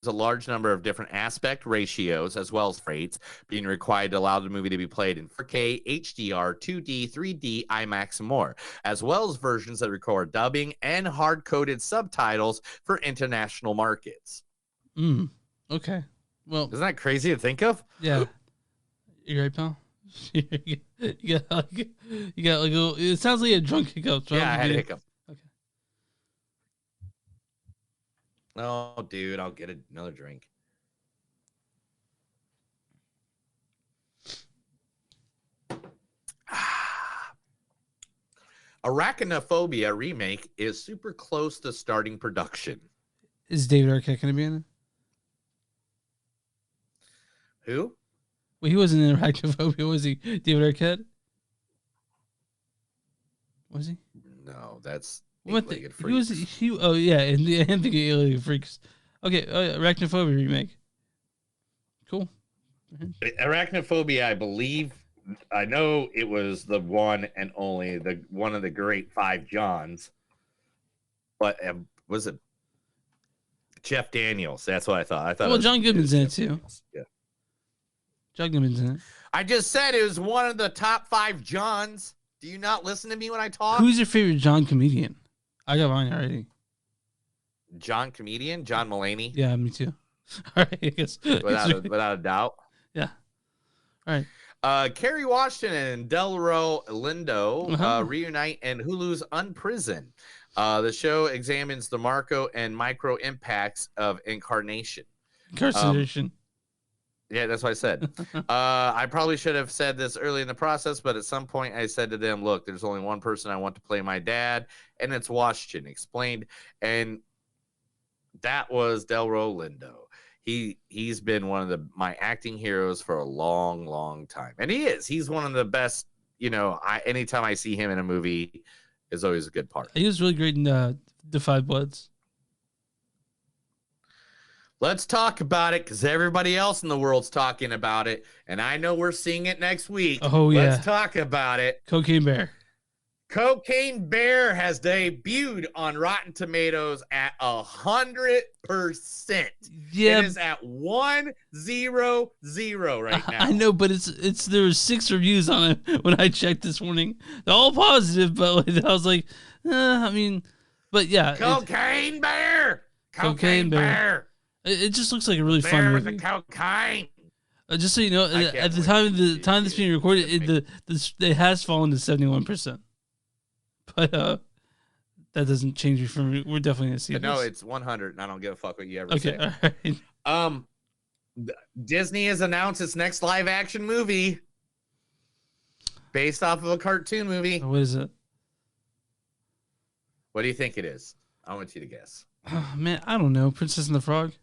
a large number of different aspect ratios as well as rates being required to allow the movie to be played in 4K, HDR, 2D, 3D, IMAX, and more, as well as versions that record dubbing and hard-coded subtitles for international markets. Okay. Well, isn't that crazy to think of? Yeah. You right, pal? you got like it sounds like a drunk hiccup. So yeah, I had a hiccup. Okay. Oh, dude, I'll get another drink. Arachnophobia remake is super close to starting production. Is David Arquette going to be in it? Who? Well, he wasn't in Arachnophobia, was he? David Arquette? Was he? No, that's what? Eight-Legged He was. Oh yeah, in the Eight-Legged Freaks. Okay, Arachnophobia remake. Cool. Arachnophobia, I believe. I know it was the one and only one of the great five Johns. But was it Jeff Daniels? That's what I thought. Well, John Goodman's in it too. Yeah. John Goodman's in it. I just said it was one of the top five Johns. Do you not listen to me when I talk? Who's your favorite John comedian? I got mine already. John comedian? John Mulaney? Yeah, me too. All right, I guess. Without a doubt. Yeah. All right. Kerry Washington and Delroy Lindo reunite in Hulu's Unprison. The show examines the macro and micro impacts of incarnation. Incarceration. Yeah, that's what I said. I probably should have said this early in the process, but at some point I said to them, look, there's only one person I want to play my dad, and it's Washington, explained. And that was Delroy Lindo. He's been one of my acting heroes for a long, long time. And he is. He's one of the best, anytime I see him in a movie is always a good part. He was really great in The Five Bloods. Let's talk about it because everybody else in the world's talking about it. And I know we're seeing it next week. Oh, yeah. Let's talk about it. Cocaine Bear. Cocaine Bear has debuted on Rotten Tomatoes at 100%. Yeah. It is at 100 right now. I know, but it's there were 6 reviews on it when I checked this morning. They're all positive, but I was like, but yeah. Cocaine Bear. Cocaine Bear. It just looks like a really fun movie. With the cocaine. Just so you know, at the time this being recorded, it has fallen to 71%. But that doesn't change me from. We're definitely gonna see it. No, it's 100, and I don't give a fuck what you ever say. Okay, all right. Disney has announced its next live action movie based off of a cartoon movie. What is it? What do you think it is? I want you to guess. Oh, man, I don't know. Princess and the Frog?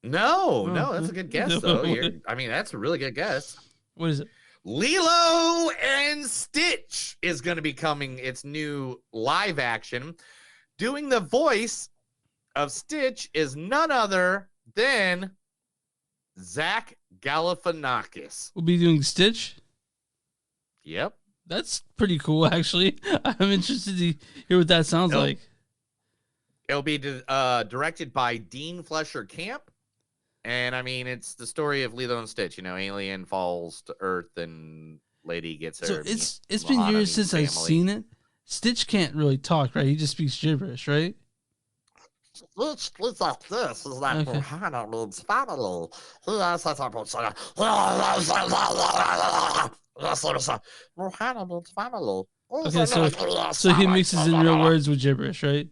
No, that's a good guess, though. I mean, that's a really good guess. What is it? Lilo and Stitch is going to be coming. Its new live action. Doing the voice of Stitch is none other than Zach Galifianakis. We'll be doing Stitch? Yep. That's pretty cool, actually. I'm interested to hear what that sounds like. It'll be directed by Dean Fletcher Camp. And I mean, it's the story of Lilo and Stitch. You know, alien falls to Earth and lady gets her. So it's been years since I've seen it. Stitch can't really talk, right? He just speaks gibberish, right? Stitch speaks like this. It's like Mohana means family. He has such a Mohana means family. Okay, so he mixes in real words with gibberish, right?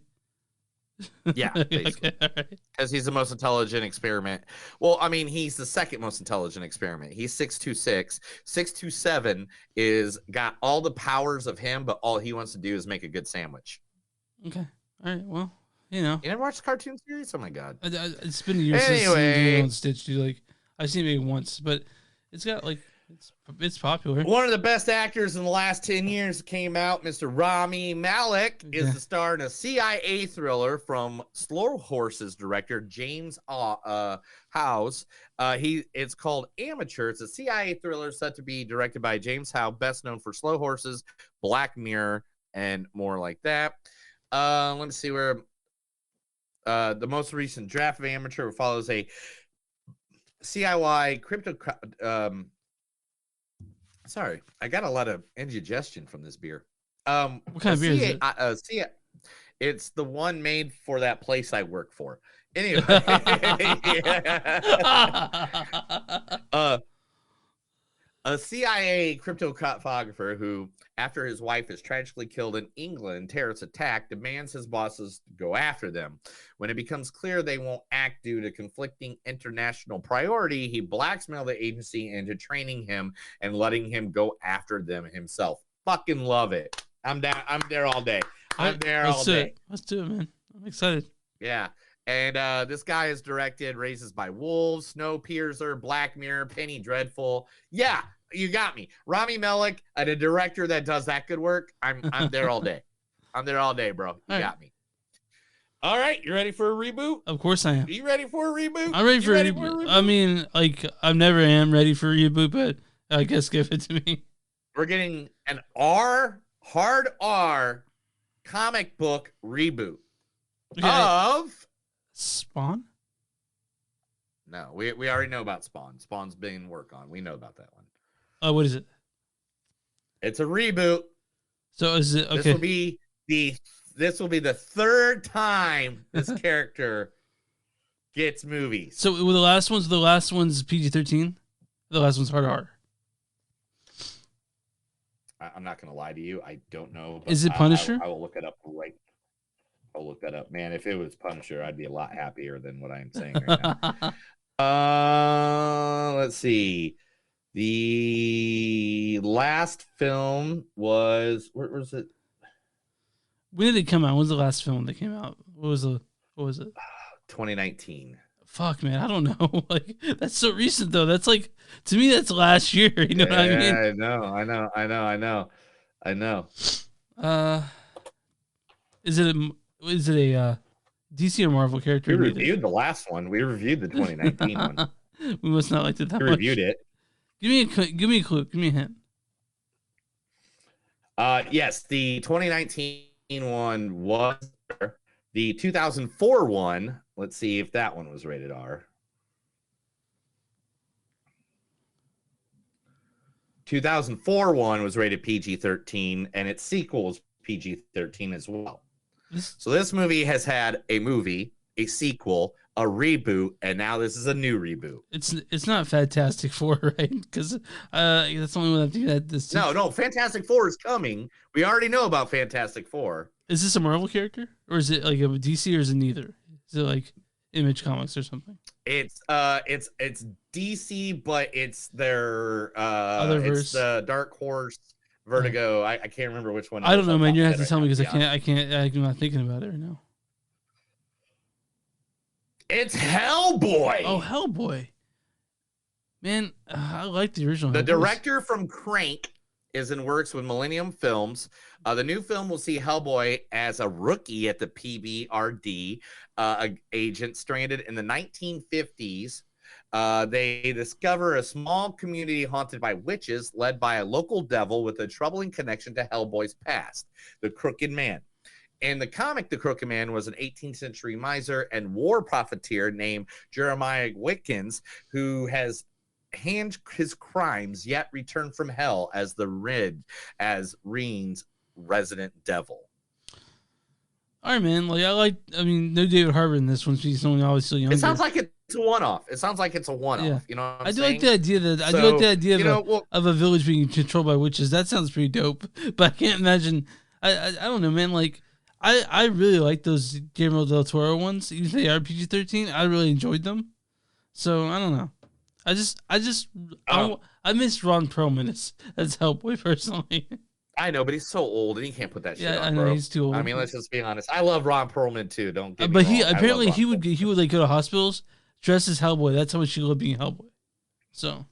Yeah, basically. Because he's the most intelligent experiment. Well, I mean, he's the second most intelligent experiment. He's 626. 627 is got all the powers of him, but all he wants to do is make a good sandwich. Okay. All right. Well, you know. You never watched the cartoon series? Oh my god. It's been years since I've seen Lilo and Stitch. Dude, like I've seen it maybe once, but it's got like it's popular. One of the best actors in the last 10 years came out. Mr. Rami Malek is the star in a CIA thriller from Slow Horses director James Howes. It's called Amateur. It's a CIA thriller set to be directed by James Howe, best known for Slow Horses, Black Mirror, and more like that. Let me see where the most recent draft of Amateur follows a CIY crypto. Sorry, I got a lot of indigestion from this beer. What kind of beer is it? It's the one made for that place I work for. Anyway, a CIA cryptographer who, after his wife is tragically killed in England, terrorist attack, demands his bosses go after them. When it becomes clear they won't act due to conflicting international priority, he blackmails the agency into training him and letting him go after them himself. Fucking love it. I'm down. I'm there all day. I'm there all day. Let's do it, man. I'm excited. Yeah. And this guy is directed Raised by Wolves, Snowpiercer, Black Mirror, Penny Dreadful. Yeah, you got me. Rami Malek, a director that does that good work. I'm there all day. I'm there all day, bro. You got me. All right, you ready for a reboot? Of course I am. Are you ready for a reboot? I'm ready for a reboot. I mean, like, I never am ready for a reboot, but I guess give it to me. We're getting an hard R comic book reboot of Spawn? No, we already know about Spawn. Spawn's being worked on. We know about that one. Oh, what is it? It's a reboot. So is it okay? This will be the third time this character gets movies. So were the last one's PG-13? The last one's hard R. I'm not going to lie to you. I don't know. Is it Punisher? I will look it up right. I'll look that up. Man, if it was Punisher, I'd be a lot happier than what I'm saying right now. Let's see. The last film was, where was it? When did it come out? When was the last film that came out? What was it? 2019. Fuck, man, I don't know. Like, that's so recent though. That's like, to me, that's last year. You know what I mean? I know. Is it a DC or Marvel character? We reviewed the last one. We reviewed the 2019 one. We must not like it that much. We reviewed it. Give me a clue. Give me a hint. Yes, the 2019 one was the 2004 one. Let's see if that one was rated R. 2004 one was rated PG-13, and its sequel was PG-13 as well. So this movie has had a movie, a sequel, a reboot, and now this is a new reboot. It's not Fantastic Four, right? Because that's the only one I think that this. No, Fantastic Four is coming. We already know about Fantastic Four. Is this a Marvel character, or is it like a DC, or is it neither? Is it like Image Comics or something? It's DC, but it's their Other verse. it's the Dark Horse Vertigo. I can't remember which one. I don't know, man. You have to right tell me because now, I can't. I'm not thinking about it right now. It's Hellboy. Oh, Hellboy. Man, I like the original. The Hellboys. director from Crank is in works with Millennium Films. The new film will see Hellboy as a rookie at the PBRD agent stranded in the 1950s. They discover a small community haunted by witches led by a local devil with a troubling connection to Hellboy's past, the Crooked Man. In the comic, the Crooked Man was an 18th century miser and war profiteer named Jeremiah Wickens, who has hanged his crimes yet returned from hell as Reen's resident devil. All right, man. I mean, no David Harbour in this one. She's only obviously younger. It sounds like it's a one-off. Yeah. You know what I'm I do saying? like the idea that I do like the idea of a village being controlled by witches. That sounds pretty dope. But I can't imagine. I don't know, man. Like I really like those Guillermo del Toro ones. Even if they are PG-13, I really enjoyed them. So I don't know. I miss Ron Perlman as Hellboy personally. I know, but he's so old and he can't put that shit Yeah, on, I know, bro. he's too old. I mean, let's just be honest. I love Ron Perlman too. Don't get me But wrong. he I love apparently Ron he would like go to hospitals dressed as Hellboy. That's how much he loved being Hellboy. So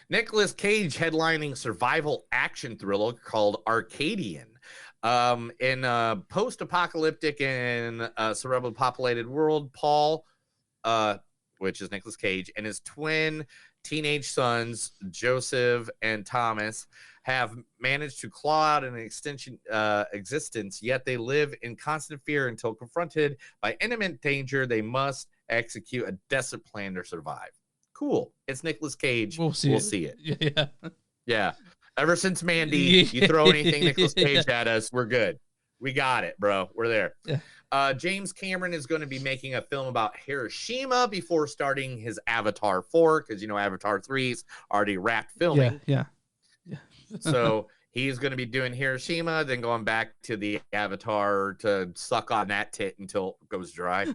Nicolas Cage headlining survival action thriller called Arcadian. In a post-apocalyptic and cerebral populated world, Paul, which is Nicolas Cage, and his twin teenage sons, Joseph and Thomas, have managed to claw out an existence, yet they live in constant fear until confronted by imminent danger. They must execute a desperate plan to survive. Cool. It's Nicolas Cage. We'll see it. Yeah. Yeah. Ever since Mandy, you throw anything Nicolas Cage at us, we're good. We got it, bro. We're there. Yeah. James Cameron is going to be making a film about Hiroshima before starting his Avatar 4, because, Avatar 3's already wrapped filming. Yeah. So he's going to be doing Hiroshima, then going back to the Avatar to suck on that tit until it goes dry.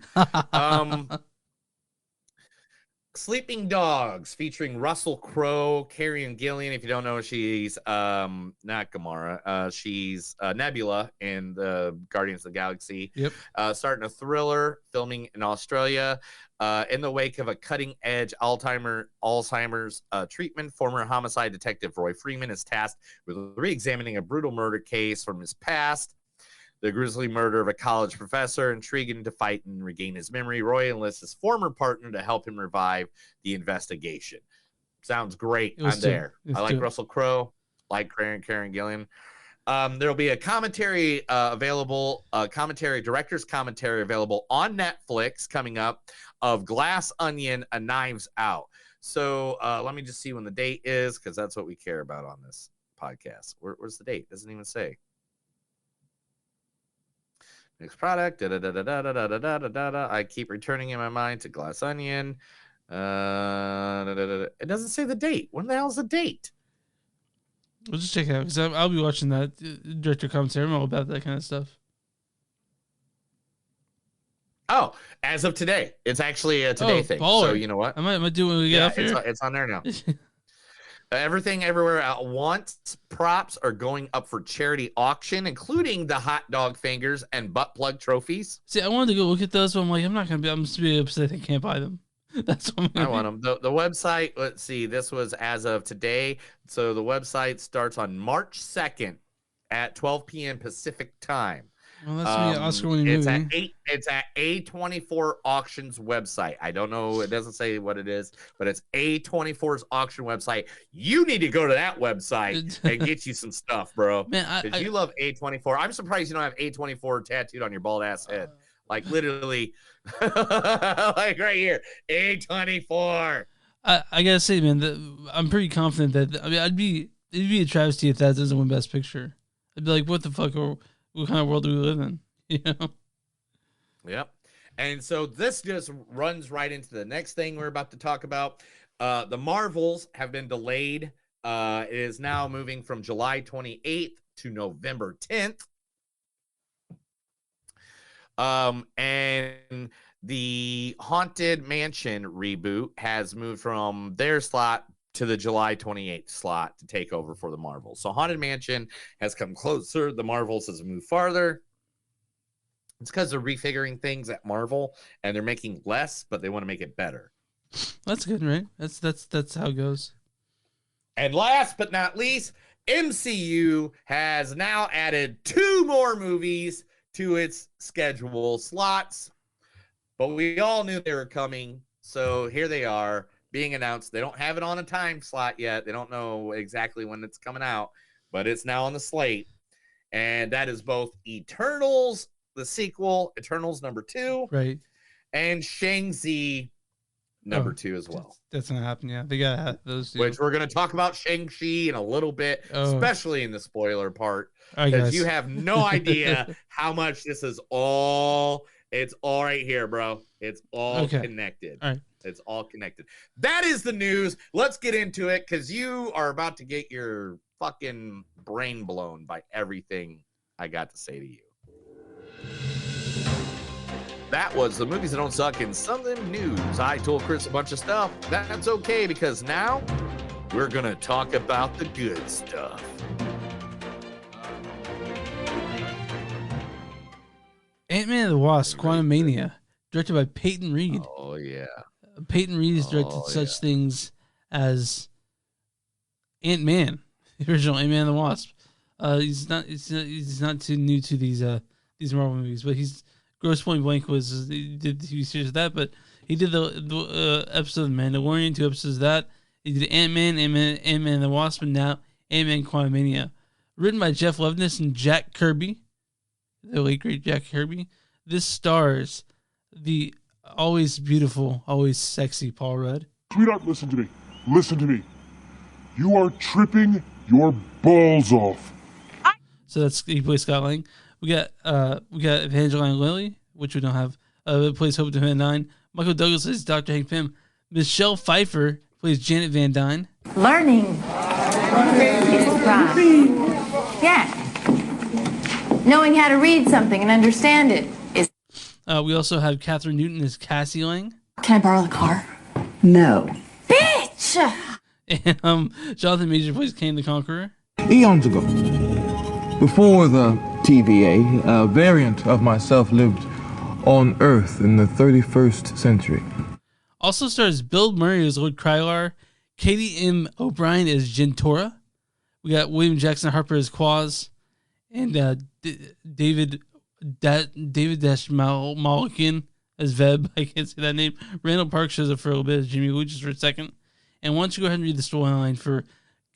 Sleeping Dogs, featuring Russell Crowe, Karen Gillan. If you don't know, she's not Gamora. She's Nebula in the Guardians of the Galaxy. Yep. Starting a thriller, filming in Australia. In the wake of a cutting-edge Alzheimer's treatment, former homicide detective Roy Freeman is tasked with re-examining a brutal murder case from his past. The grisly murder of a college professor, intriguing to fight and regain his memory. Roy enlists his former partner to help him revive the investigation. Sounds great. I'm there. I like Russell Crowe, like Karen Gillan. There'll be a commentary director's commentary available on Netflix coming up of Glass Onion, A Knives Out. So let me just see when the date is, because that's what we care about on this podcast. Where's the date? Doesn't even say. Next product. I keep returning in my mind to Glass Onion. It doesn't say the date. When the hell's the date? We'll just check it out because I'll be watching that director commentary. I'm all about that kind of stuff. Oh, as of today, it's actually a today thing. Baller. So you know what? I might do when we get off here. It's on there now. Everything Everywhere at Once props are going up for charity auction, including the hot dog fingers and butt plug trophies. See, I wanted to go look at those, but I'm like, I'm just be upset I can't buy them. That's what I want them. The website, let's see, this was as of today. So the website starts on March 2nd at 12 p.m. Pacific time. Well, that's me, Oscar-winning movie. It's at A24 Auctions website. I don't know. It doesn't say what it is, but it's A24's auction website. You need to go to that website and get you some stuff, bro. Man, because you love A24. I'm surprised you don't have A24 tattooed on your bald ass head. Like literally, like right here, A24. I gotta say, man, I'm pretty confident that it'd be a travesty if that doesn't win Best Picture. I'd be like, what the fuck? What kind of world do we live in? You know? Yep. And so this just runs right into the next thing we're about to talk about. The Marvels have been delayed. It is now moving from July 28th to November 10th. And the Haunted Mansion reboot has moved from their slot to the July 28th slot to take over for the Marvels. So Haunted Mansion has come closer. The Marvels has moved farther. It's because they're refiguring things at Marvel and they're making less, but they want to make it better. That's good, right? That's how it goes. And last but not least, MCU has now added 2 more movies to its schedule slots, but we all knew they were coming. So here they are being announced. They don't have it on a time slot yet. They don't know exactly when it's coming out, but it's now on the slate. And that is both Eternals, the sequel, Eternals #2, right, and Shang-Chi #2 as well. That's gonna happen. Yeah, they gotta have those two. Which we're gonna talk about Shang-Chi in a little bit, especially in the spoiler part, because you have no idea how much this is all. It's all right here, bro. It's all connected. All right. It's all connected. That is the news. Let's get into it because you are about to get your fucking brain blown by everything I got to say to you. That was the movies that don't suck in Something News. I told Chris a bunch of stuff. That's okay because now we're going to talk about the good stuff. Ant-Man and the Wasp, Quantumania, directed by Peyton Reed. Oh, yeah. Peyton Reed has directed such things as Ant-Man, the original Ant-Man and the Wasp. He's not too new to these Marvel movies, but he's Grosse Point Blank he did the TV series of that, but he did the episode of Mandalorian, 2 episodes of that. He did Ant-Man and the Wasp, and now Ant-Man Quantumania. Written by Jeff Loveness and Jack Kirby, the late great Jack Kirby. This stars the always beautiful, always sexy Paul Rudd. Sweetheart, listen to me. Listen to me. You are tripping your balls off. So he plays Scott Lang. We got Evangeline Lilly, which we don't have. Plays Hope Van Dyne. Michael Douglas is Dr. Hank Pym. Michelle Pfeiffer plays Janet Van Dyne. Learning is the problem. Yeah. Knowing how to read something and understand it is. We also have Catherine Newton as Cassie Lang. Can I borrow the car? No. Bitch! And Jonathan Major plays Kane the Conqueror. Eons ago, before the TVA, a variant of myself lived on Earth in the 31st century. Also stars Bill Murray as Lord Krylar, Katie M. O'Brien as Jentora. We got William Jackson Harper as Quaz, and David Malkin as Veb. I can't say that name. Randall Park shows up for a little bit as Jimmy Woo, just for a second. And why don't you go ahead and read the storyline for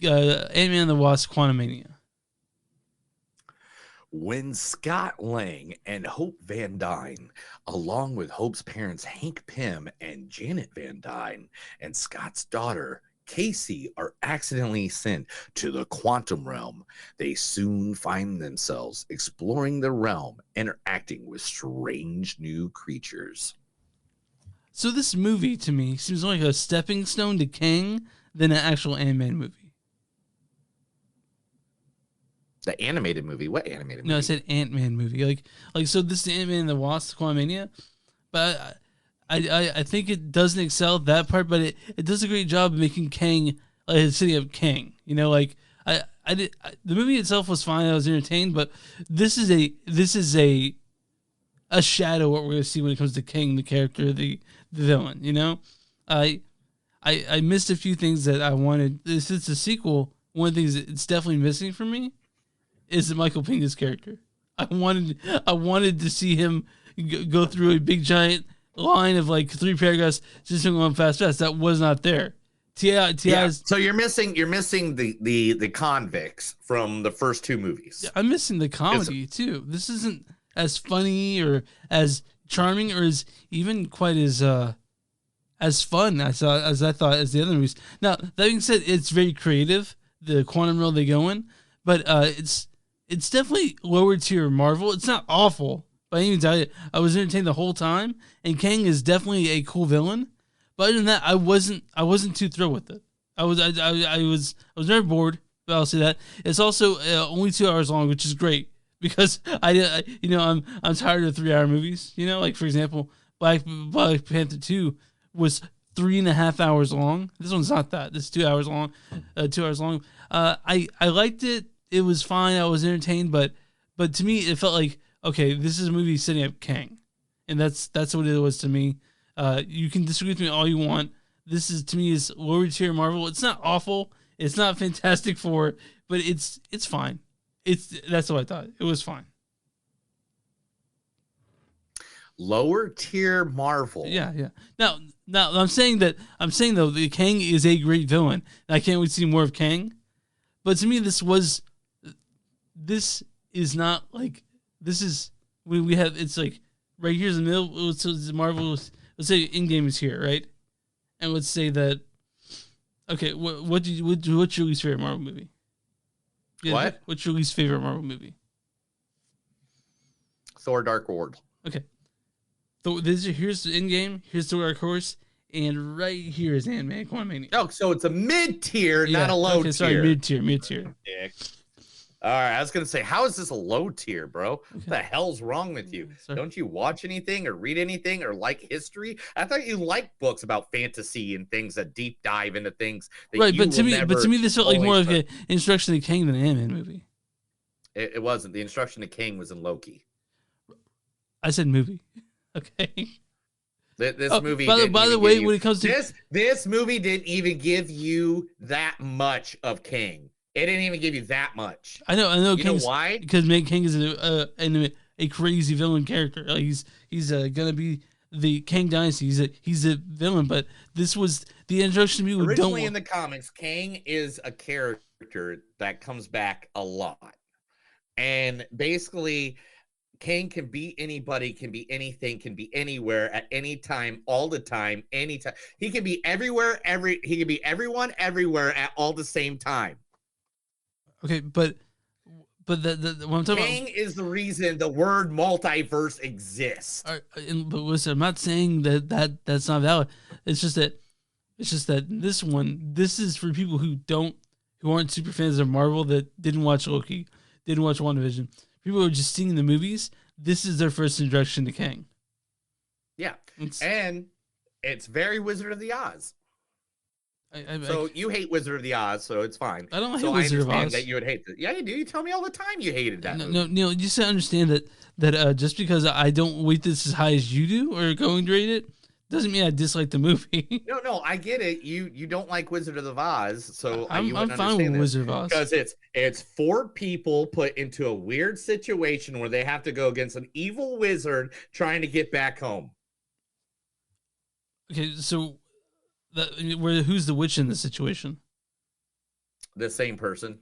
Ant-Man and the Wasp: Quantumania. When Scott Lang and Hope Van Dyne, along with Hope's parents Hank Pym and Janet Van Dyne, and Scott's daughter Casey are accidentally sent to the quantum realm, they soon find themselves exploring the realm, interacting with strange new creatures. So this movie, to me, seems like a stepping stone to Kang than an actual Ant-Man movie. The animated movie? What animated movie? No, I said Ant-Man movie. Like so this is Ant-Man and the Wasp: Quantumania, but I think it doesn't excel at that part, but it does a great job of making Kang, setting up Kang. You know, like the movie itself was fine. I was entertained, but this is a shadow of what we're going to see when it comes to Kang, the character, the villain. You know, I missed a few things that I wanted. Since it's a sequel, one of the things it's definitely missing for me is Michael Pena's character. I wanted to see him go through a big giant line of like 3 paragraphs just going fast. That was not there. So you're missing the convicts from the first 2 movies. I'm missing the comedy too. This isn't as funny or as charming or as even quite as fun as I thought as the other movies. Now that being said, it's very creative, the quantum realm they go in, but it's definitely lower tier Marvel. It's not awful by any means. I was entertained the whole time, and Kang is definitely a cool villain. But other than that, I wasn't too thrilled with it. I was never bored. But I'll say that it's also only 2 hours long, which is great because I'm tired of 3-hour movies. You know, like for example, Black Panther 2 was 3.5 hours long. This one's not that. This is 2 hours long. 2 hours long. I liked it. It was fine. I was entertained, but to me, it felt like, okay, this is a movie setting up Kang, and that's what it was to me. You can disagree with me all you want. This is, to me, is lower tier Marvel. It's not awful. It's not Fantastic Four, but it's fine. That's what I thought. It was fine. Lower tier Marvel. Yeah. Now I'm saying though the Kang is a great villain. And I can't wait to see more of Kang. But to me, this is not like, this is, we have, it's like right here's the middle. So Marvel, let's say Endgame is here, right? And let's say that, okay, what's your least favorite Marvel movie? Yeah, What? What's your least favorite Marvel movie? Thor: Dark World. Okay. So here's the Endgame. Here's the Dark Horse, and right here is Ant-Man: Quantumania. Oh, so it's a mid tier, not a low tier. Sorry, mid tier. Dick. All right, I was gonna say, how is this a low tier, bro? What the hell's wrong with you? Don't you watch anything or read anything or like history? I thought you liked books about fantasy and things that deep dive into things. That Right, you but to me, this felt like more like fully- an introduction to Kang than an Ant-Man movie. It wasn't. The instruction to King was in Loki. I said movie. Okay. This movie. By the way, when it comes to this movie, didn't even give you that much of King. It didn't even give you that much. I know. You know why? Because Kang is a crazy villain character. Like he's gonna be the Kang Dynasty. He's a villain, but this was the introduction to me. Originally in the comics, Kang is a character that comes back a lot, and basically, Kang can be anybody, can be anything, can be anywhere at any time, all the time, anytime. He can be everywhere. He can be everyone, everywhere at all the same time. Okay, but the what I'm talking Kang is the reason the word multiverse exists. But listen, I'm not saying that's not valid. It's just that this is for people who aren't super fans of Marvel, that didn't watch Loki, didn't watch WandaVision. People who are just seeing the movies. This is their first introduction to Kang. Yeah, and it's very Wizard of the Oz. So you hate Wizard of the Oz, so it's fine. I don't hate so Wizard of I understand Oz. that you would hate it. Yeah, you do. You tell me all the time you hated that. No, Neil, you just understand that just because I don't rate this as high as you do or going to rate it, doesn't mean I dislike the movie. No, I get it. You don't like Wizard of the Oz, so I'm fine with Wizard of Oz because it's 4 people put into a weird situation where they have to go against an evil wizard trying to get back home. Okay, so who's the witch in this situation? The same person.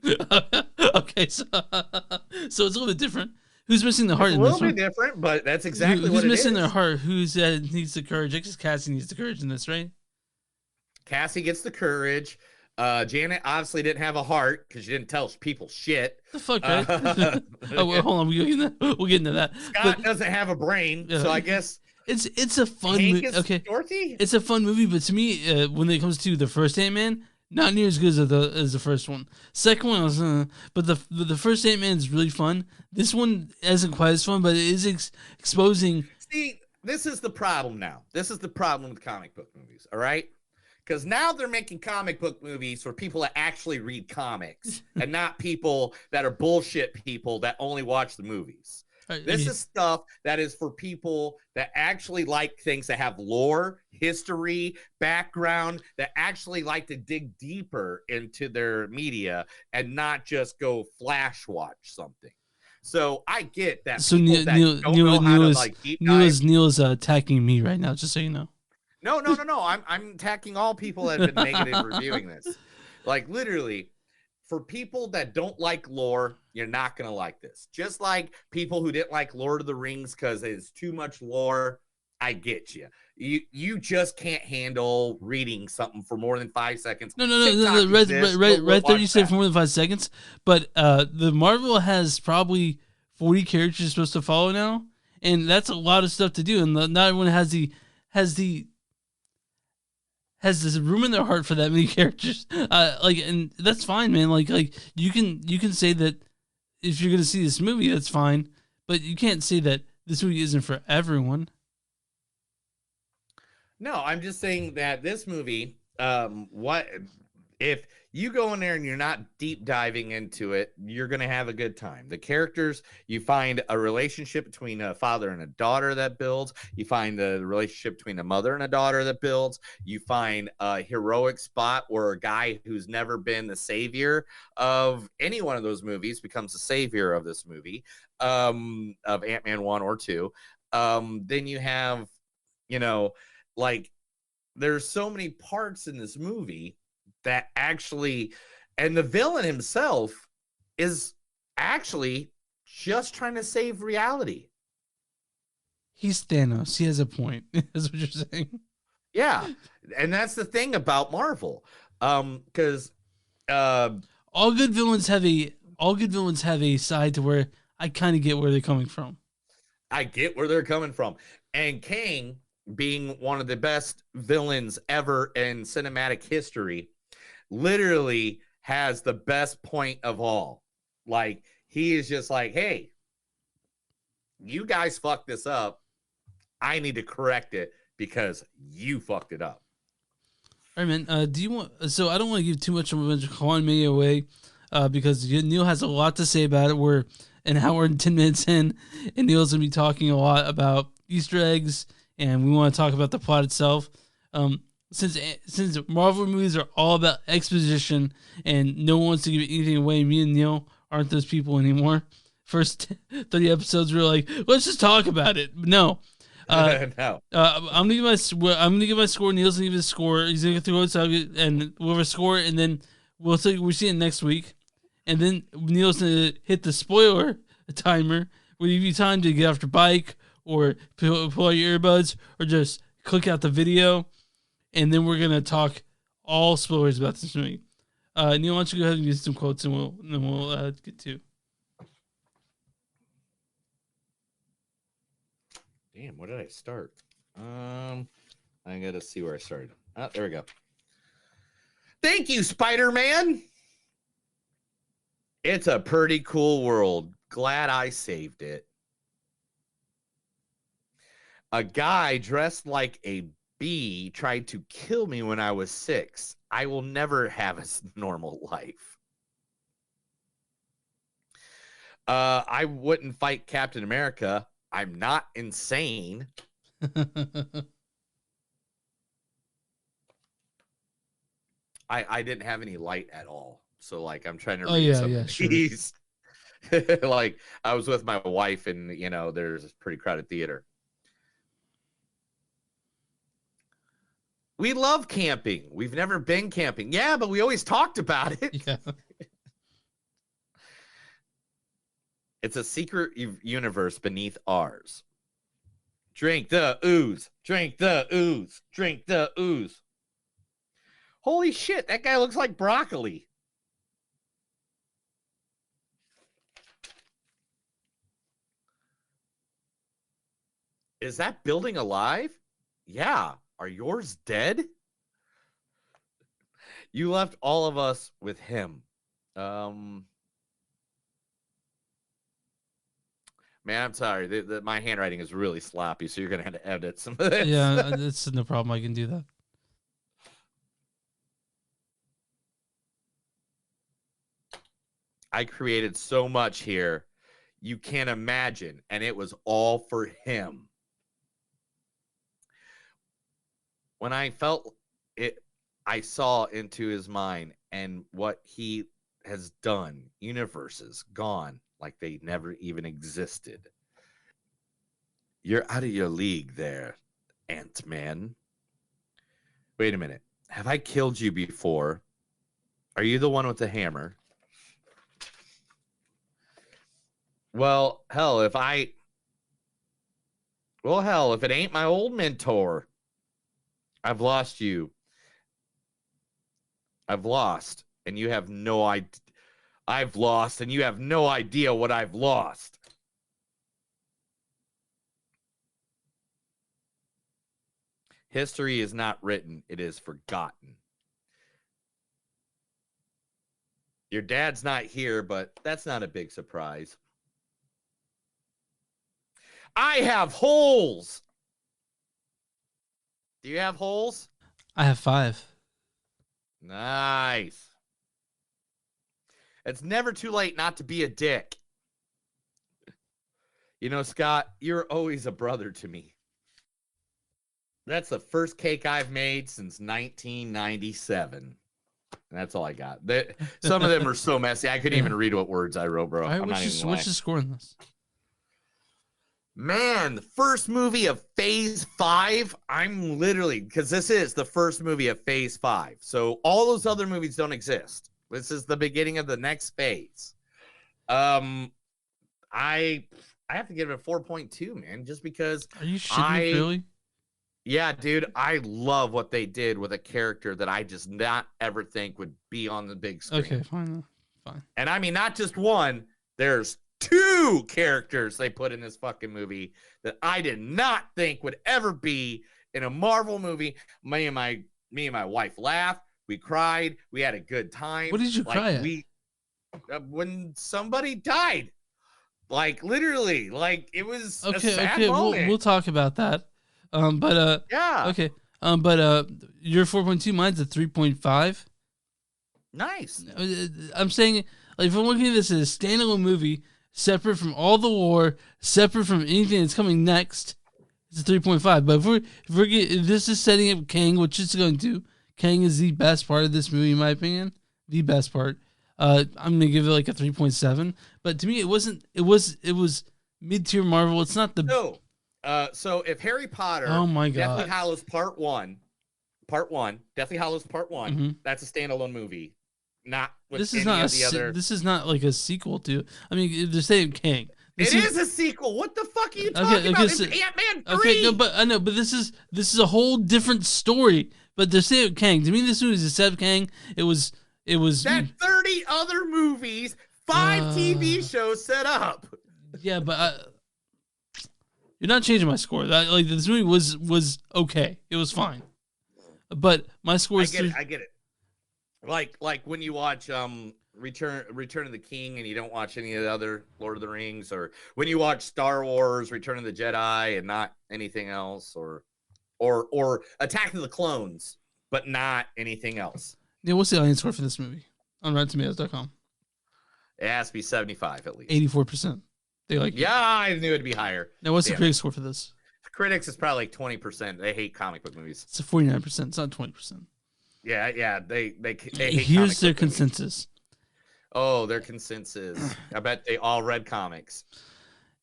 Okay, so it's a little bit different. Who's missing the heart in this one? It's a little bit different, but that's exactly what it is. Who's missing their heart? Who's needs the courage? I guess Cassie needs the courage in this, right? Cassie gets the courage. Janet obviously didn't have a heart because she didn't tell people shit. The fuck, right? Well, hold on, we'll get into that. Scott doesn't have a brain, so I guess it's a fun movie. Okay, Dorothy? It's a fun movie, but to me, when it comes to the first Ant-Man, not near as good as the first one. Second one was, but the first Ant-Man is really fun. This one isn't quite as fun, but it is exposing. See, this is the problem now. This is the problem with comic book movies. All right. Because now they're making comic book movies for people that actually read comics and not people that are bullshit people that only watch the movies. This is stuff that is for people that actually like things that have lore, history, background, that actually like to dig deeper into their media and not just go flash watch something. So I get that. So Neil is attacking me right now, just so you know. No. I'm attacking all people that have been negative reviewing this. Like literally, for people that don't like lore, you're not gonna like this. Just like people who didn't like Lord of the Rings because it's too much lore. I get you. You just can't handle reading something for more than 5 seconds. No. Right there, you said for more than 5 seconds. But the Marvel has probably 40 characters you're supposed to follow now, and that's a lot of stuff to do. And not everyone has this room in their heart for that many characters. And that's fine, man. Like you can say that if you're gonna see this movie, that's fine. But you can't say that this movie isn't for everyone. No, I'm just saying that this movie, what if you go in there and you're not deep diving into it, you're going to have a good time. The characters, you find a relationship between a father and a daughter that builds. You find the relationship between a mother and a daughter that builds. You find a heroic spot where a guy who's never been the savior of any one of those movies becomes the savior of this movie, of Ant-Man 1 or 2. Then you have, like, there's so many parts in this movie that actually, and the villain himself is actually just trying to save reality. He's Thanos. He has a point. That's what you're saying. Yeah. And that's the thing about Marvel. Because all good villains have a side to where I kind of get where they're coming from. I get where they're coming from. And Kang, being one of the best villains ever in cinematic history, literally has the best point of all. Like, he is just like, hey, you guys fucked this up. I need to correct it because you fucked it up. All right, man. Do you want? So I don't want to give too much of Quantumania away, because Neil has a lot to say about it. We're an hour and 10 minutes in, and Neil's gonna be talking a lot about Easter eggs, and we want to talk about the plot itself. Since Marvel movies are all about exposition and no one wants to give anything away, me and Neil aren't those people anymore. First 30 episodes, we were like, let's just talk about it. No. No. I'm gonna give my score. Neil's gonna give his score. He's gonna throw it out, and we'll have a score, and then we'll see it next week. And then Neil's gonna hit the spoiler timer. We'll give you time to get off your bike, or pull out your earbuds, or just click out the video. And then we're gonna talk all spoilers about this movie. Neil, why don't you go ahead and get some quotes, and we'll get to. Damn, where did I start? I gotta see where I started. Oh, there we go. Thank you, Spider-Man. It's a pretty cool world. Glad I saved it. A guy dressed like a bee tried to kill me when I was 6. I will never have a normal life. I wouldn't fight Captain America. I'm not insane. I didn't have any light at all. So, like, I'm trying to read some of these. Sure. Like, I was with my wife, and, there's a pretty crowded theater. We love camping. We've never been camping. Yeah, but we always talked about it. Yeah. It's a secret universe beneath ours. Drink the ooze. Drink the ooze. Drink the ooze. Holy shit, that guy looks like broccoli. Is that building alive? Yeah. Are yours dead? You left all of us with him. Man, I'm sorry. My handwriting is really sloppy, so you're going to have to edit some of this. Yeah, it's no problem. I can do that. I created so much here. You can't imagine. And it was all for him. When I felt it, I saw into his mind and what he has done. Universes gone like they never even existed. You're out of your league there, Ant-Man. Wait a minute. Have I killed you before? Are you the one with the hammer? Well, hell, if it ain't my old mentor. I've lost you. I've lost, and you have no idea. I've lost, and you have no idea what I've lost. History is not written, it is forgotten. Your dad's not here, but that's not a big surprise. I have holes. Do you have holes? I have 5. Nice. It's never too late not to be a dick. You know, Scott, you're always a brother to me. That's the first cake I've made since 1997. And that's all I got. Some of them are so messy. I couldn't even read what words I wrote, bro. All right, I'm not even lying. what's the score in this? Man, the first movie of Phase 5, I'm literally, because this is the first movie of Phase 5. So all those other movies don't exist. This is the beginning of the next phase. I have to give it a 4.2, man, just because. Are you shitting me, really? Yeah, dude, I love what they did with a character that I just not ever think would be on the big screen. Okay, fine. And I mean, not just one, there's 2 characters they put in this fucking movie that I did not think would ever be in a Marvel movie. Me and my wife laughed, we cried, we had a good time. What did you cry at? When somebody died. Like literally, like it was a sad okay, moment. we'll talk about that. Yeah. Okay. Your 4.2, mine's a 3.5. Nice. I'm saying, like, if I'm looking at this as a standalone movie, separate from all the war, separate from anything that's coming next, it's a 3.5. But if this is setting up Kang, which it's going to, Kang is the best part of this movie, in my opinion. The best part. I'm gonna give it like a 3.7. But to me, it wasn't. It was mid-tier Marvel. It's not the. No. So if Harry Potter, Oh my God. Deathly Hallows Part 1, Deathly Hallows Part 1, that's a standalone movie. Not with This is any not of the other. This is not like a sequel to. I mean, they're saying Kang. It is a sequel. What the fuck are you talking about? It's Ant-Man 3. Okay, no, but I know, but this is a whole different story. But they're saying Kang. To me, this movie is a set of Kang. It was that 30 other movies, 5 TV shows set up. Yeah, but you're not changing my score. Like this movie was okay. It was fine. But my score is I get it. Like when you watch Return of the King and you don't watch any of the other Lord of the Rings, or when you watch Star Wars Return of the Jedi and not anything else, or Attack of the Clones but not anything else. Yeah, what's the audience score for this movie on RottenTomatoes.com? It has to be 75 at least. 84%. They like. Yeah, I knew it'd be higher. Now, what's the critic score for this? The critics is probably like 20%. They hate comic book movies. It's a 49%. It's not 20%. Yeah. They hate Here's their consensus. Oh, their consensus. I bet they all read comics.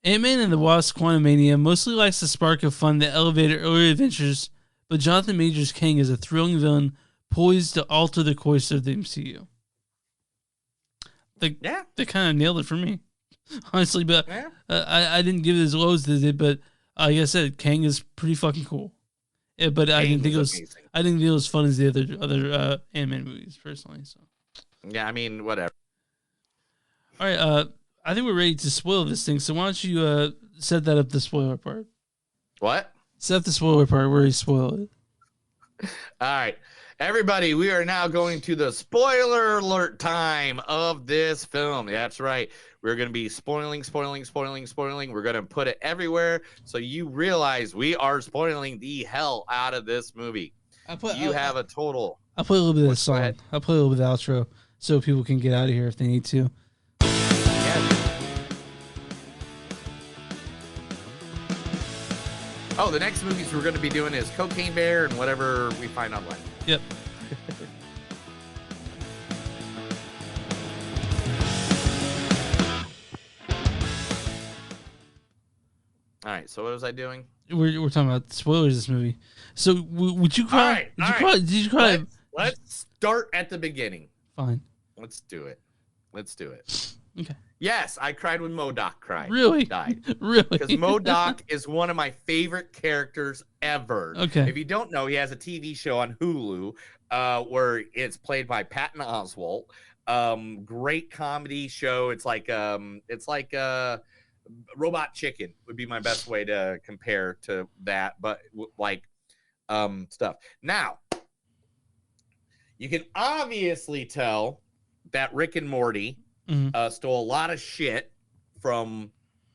Ant-Man and the Wasp: Quantumania mostly lacks the spark of fun that elevated earlier adventures, but Jonathan Majors' Kang is a thrilling villain poised to alter the course of the MCU. They kind of nailed it for me, honestly. But I didn't give it as low as they did. But like I said, Kang is pretty fucking cool. Yeah, but I didn't think it was. Amazing. I didn't think it was fun as the other Ant-Man movies personally. So yeah, I mean whatever. All right, I think we're ready to spoil this thing. So why don't you set that up, the spoiler part? What? Set up the spoiler part where you spoil it. All right. Everybody, we are now going to the spoiler alert time of this film. That's right. We're going to be spoiling. We're going to put it everywhere so you realize we are spoiling the hell out of this movie. You have a total. I'll play a little bit of the song. I'll play a little bit of the outro so people can get out of here if they need to. Oh, the next movies we're going to be doing is Cocaine Bear and whatever we find online. Yep. All right. So what was I doing? We're talking about spoilers of this movie. So would you cry? Did you cry? Let's start at the beginning. Fine. Let's do it. Okay. Yes, I cried when MODOK cried. Really? Died. Really? Because MODOK is one of my favorite characters ever. Okay. If you don't know, he has a TV show on Hulu where it's played by Patton Oswalt. Great comedy show. It's like Robot Chicken would be my best way to compare to that, but like stuff. Now, you can obviously tell that Rick and Morty stole a lot of shit from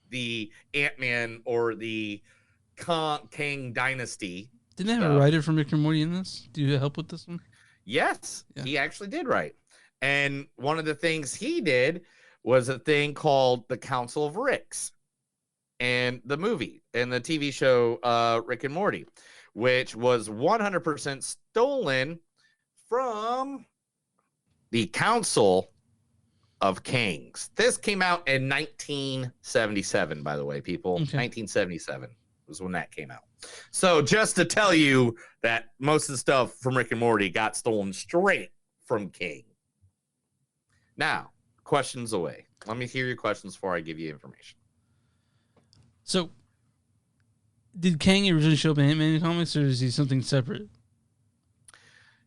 the Ant-Man or the Kang Dynasty Didn't they have a writer from Rick and Morty in this? Do you help with this one? Yes, he actually did write. And one of the things he did was a thing called the Council of Ricks, and the movie and the TV show Rick and Morty, which was 100% stolen from the Council of Kings. This came out in 1977, by the way, people. 1977 was when that came out. So just to tell you that most of the stuff from Rick and Morty got stolen straight from King. Now, questions away. Let me hear your questions before I give you information. So, did Kang originally show up in Ant-Man comics, or is he something separate?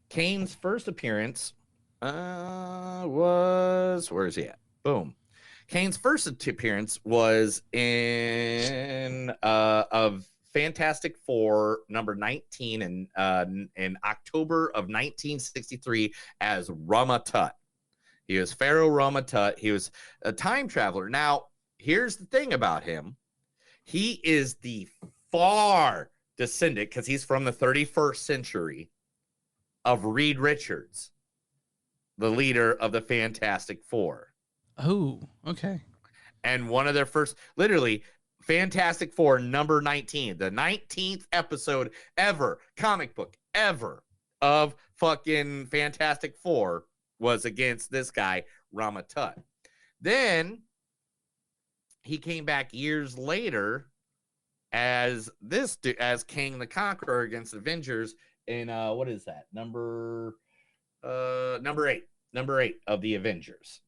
Kane's first appearance was... Where is he at? Boom. Kane's first appearance was in of Fantastic Four number 19 in October of 1963 as Rama Tut. He was Pharaoh Rama Tut. He was a time traveler. Now, here's the thing about him. He is the far descendant, because he's from the 31st century, of Reed Richards, the leader of the Fantastic Four. Oh, okay. And one of their first, literally, Fantastic Four number 19, the 19th episode ever, comic book ever, of fucking Fantastic Four was against this guy, Rama Tut. Then he came back years later as King the Conqueror against the Avengers in what is that? Number 8 of the Avengers.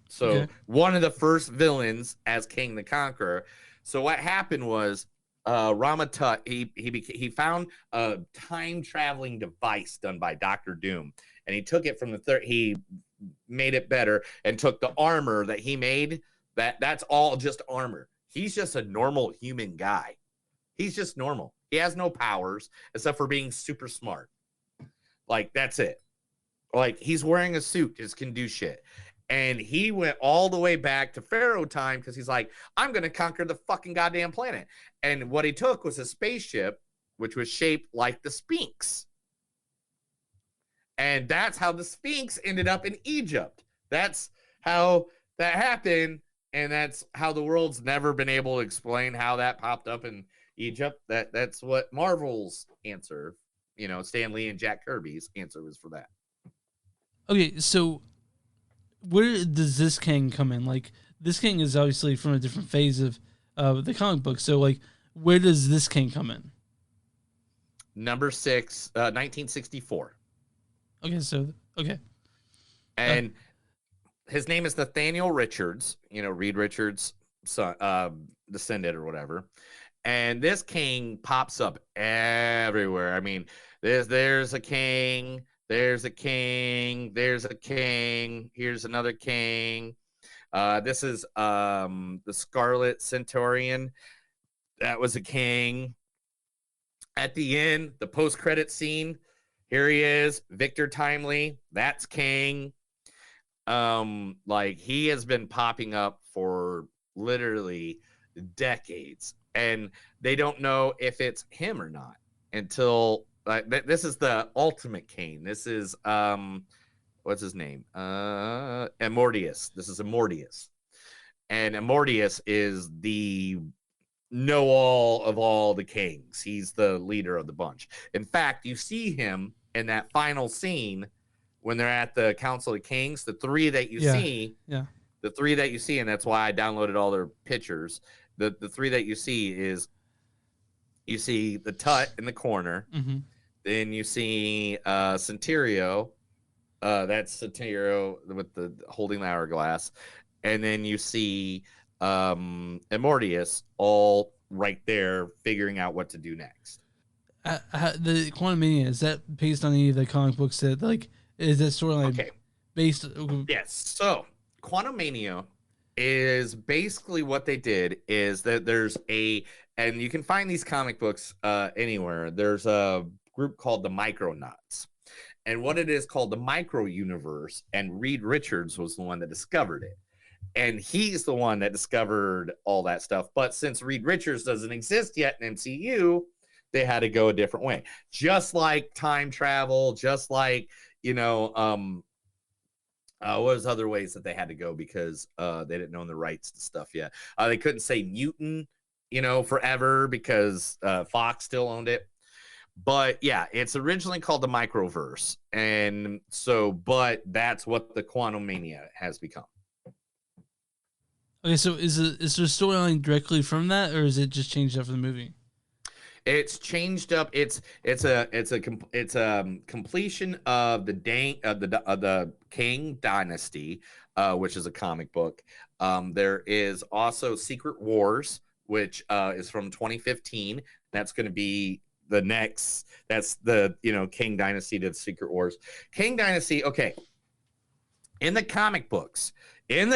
So one of the first villains as King the Conqueror. So what happened was Rama Tut, he found a time traveling device done by Dr. Doom, and he took it from he made it better and took the armor that he made. That's all just armor. He's just a normal human guy. He's just normal. He has no powers except for being super smart. Like, that's it. Like, he's wearing a suit, just can do shit. And he went all the way back to Pharaoh time because he's like, I'm going to conquer the fucking goddamn planet. And what he took was a spaceship, which was shaped like the Sphinx. And that's how the Sphinx ended up in Egypt. That's how that happened. And that's how the world's never been able to explain how that popped up in Egypt. That's what Marvel's answer, Stan Lee and Jack Kirby's answer was for that. Okay, so where does this King come in? Like, this King is obviously from a different phase of the comic book. So, like, where does this King come in? Number 6, 1964. Okay. And his name is Nathaniel Richards, Reed Richards' son, descendant or whatever. And this King pops up everywhere. I mean, there's a king, there's a king, there's a king, here's another king. This is the Scarlet Centurion. That was a king. At the end, the post-credit scene, here he is, Victor Timely. That's King. Like, he has been popping up for literally decades, and they don't know if it's him or not until this is the ultimate Kane. This is what's his name? Immortius. This is Immortius, and Immortius is the know-all of all the kings. He's the leader of the bunch. In fact, you see him in that final scene when they're at the Council of Kings. The three that you see, the three that you see, and that's why I downloaded all their pictures. The three that you see is, you see the Tut in the corner. Mm-hmm. Then you see Centurio. That's Centurio with the holding the hourglass. And then you see Immortius all right there figuring out what to do next. The Quantumania, is that based on any of the comic books that, like, is that storyline based? Yes. So Quantumania is basically what they did is that there's and you can find these comic books anywhere. There's a group called the Micronauts. And what it is called the Micro Universe, and Reed Richards was the one that discovered it. And he's the one that discovered all that stuff. But since Reed Richards doesn't exist yet in MCU, they had to go a different way. Just like time travel, just like, what was other ways that they had to go because they didn't own the rights to stuff yet. They couldn't say mutant, forever because Fox still owned it. But yeah, it's originally called the Microverse. And so, but that's what the Quantumania has become. Okay, so is there storyline directly from that, or is it just changed up for the movie? It's changed up. It's a completion of the King Dynasty, which is a comic book. There is also Secret Wars, which is from 2015. That's going to be the next. That's the King Dynasty to Secret Wars. King Dynasty. Okay. In the comic books, I'm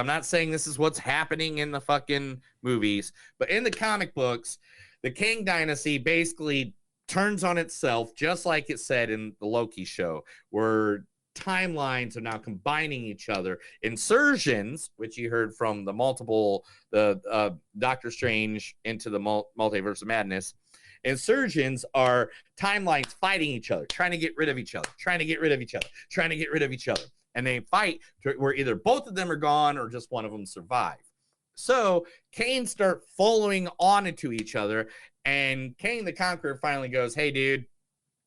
not saying this is what's happening in the fucking movies, but in the comic books, the King Dynasty basically turns on itself, just like it said in the Loki show, where timelines are now combining each other. Insertions, which you heard from the Doctor Strange into the Multiverse of Madness. Insurgents are timelines fighting each other, trying to get rid of each other, and they fight where either both of them are gone or just one of them survive. So Kane start following on into each other, and Kane the Conqueror finally goes, "Hey, dude,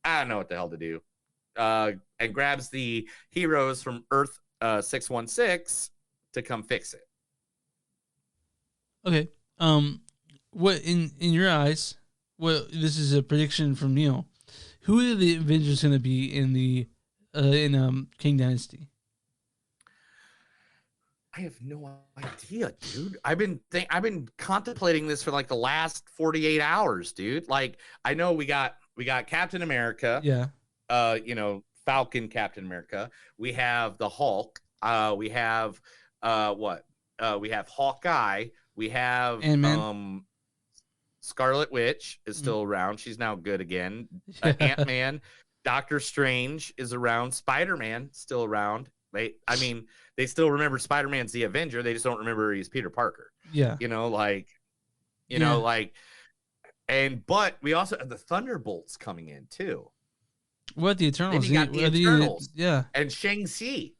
I don't know what the hell to do," and grabs the heroes from Earth 616 to come fix it. Okay. What in your eyes? Well, this is a prediction from Neil. Who are the Avengers going to be in the King Dynasty? I have no idea, dude. I've been contemplating this for like the last 48 hours, dude. Like, I know we got Captain America. Yeah. Falcon Captain America. We have the Hulk. We have we have Hawkeye. We have Ant-Man. Scarlet Witch is still around. She's now good again. Ant-Man. Doctor Strange is around. Spider-Man still around. They still remember Spider-Man's the Avenger. They just don't remember he's Peter Parker. Yeah. But we also have the Thunderbolts coming in too. What, the Eternals? Then you got the Eternals. Yeah. And Shang-Chi,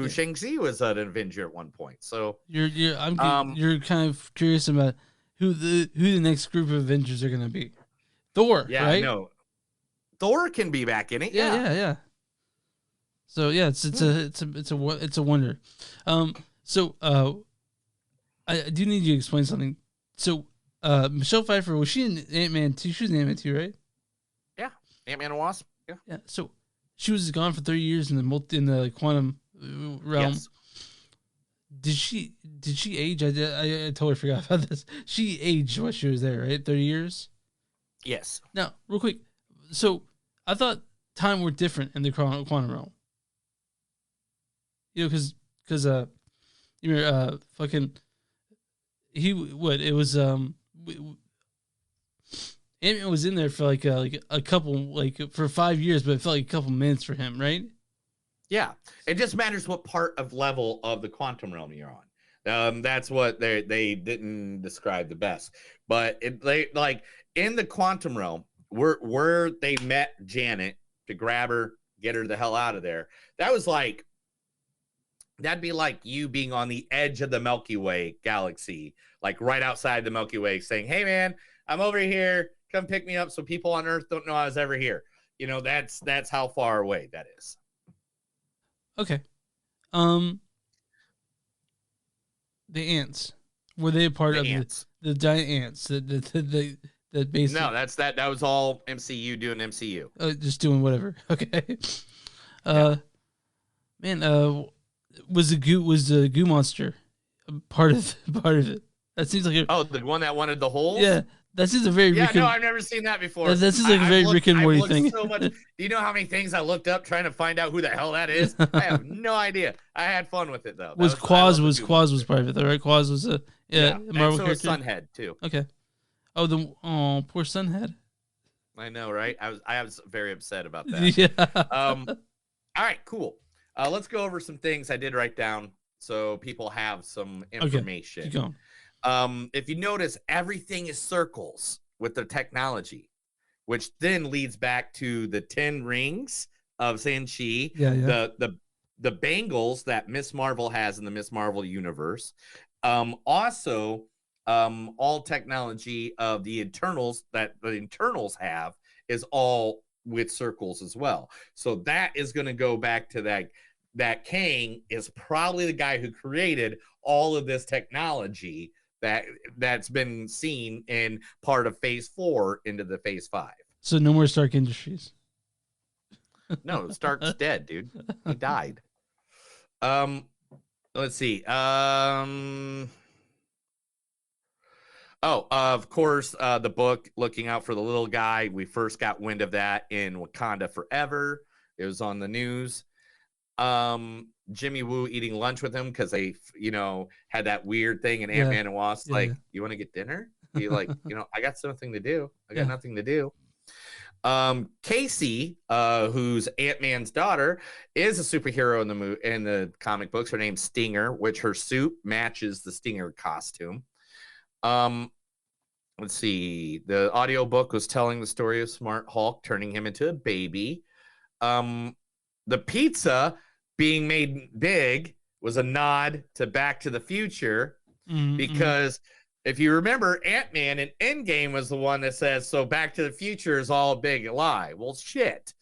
Shang-Chi was an Avenger at one point. So you're kind of curious about who the next group of Avengers are going to be. Thor, yeah, right? No. Thor can be back in it. Yeah. So yeah, it's a wonder. I do need you to explain something. So Michelle Pfeiffer, was she in Ant-Man 2? She was in Ant-Man 2, right? Yeah. Ant-Man and Wasp. Yeah. So she was gone for 30 years in the quantum realm. Yes. Did she age? I totally forgot about this. She aged while she was there, right? 30 years? Yes. Now, real quick. So I thought time worked different in the quantum realm. Because fucking it was Ant-Man was in there for like a couple, for 5 years, but it felt like a couple minutes for him, right? Yeah, it just matters what part of level of the quantum realm you're on. That's what they didn't describe the best, but in the quantum realm, where they met Janet to grab her, get her the hell out of there. That'd be like you being on the edge of the Milky Way galaxy, like right outside the Milky Way, saying, "Hey, man, I'm over here. Come pick me up," so people on Earth don't know I was ever here. That's how far away that is. Okay. The ants, were they a part of the giant ants? The basically, no, that was all MCU doing MCU. Just doing whatever. Okay. Was the goo monster part of it? That seems like the one that wanted the holes. Yeah, that seems a very I've never seen that before. That seems like a very Rick and Morty thing. So much. Do you know how many things I looked up trying to find out who the hell that is? I have no idea. I had fun with it though. Quaz was part of it though, right? Quaz was a Marvel character. Sunhead too. Okay. Oh, poor Sunhead. I know, right? I was very upset about that. Yeah. All right, cool. Let's go over some things I did write down so people have some information. Okay. Keep going. If you notice, everything is circles with the technology. which then leads back to the 10 rings of Shang-Chi, Yeah. the bangles that Miss Marvel has in the Miss Marvel universe. Also, all technology of the Eternals that the Eternals have is all with circles as well. So that is going to go back to that Kang is probably the guy who created all of this technology that's been seen in part of Phase 4 into the Phase 5. So no more Stark Industries. No, Stark's dead, dude. He died. Let's see. Of course, the book Looking Out for the Little Guy. We first got wind of that in Wakanda Forever. It was on the news. Jimmy Woo eating lunch with him because they, had that weird thing in Ant-Man and Wasp. You want to get dinner? Be like, I got something to do. I got nothing to do. Casey, who's Ant-Man's daughter, is a superhero in the comic books. Her name's Stinger, which her suit matches the Stinger costume. Let's see. The audiobook was telling the story of Smart Hulk turning him into a baby. The pizza being made big was a nod to Back to the Future, because if you remember, Ant-Man in Endgame was the one that says, so Back to the Future is all a big lie. Well, shit,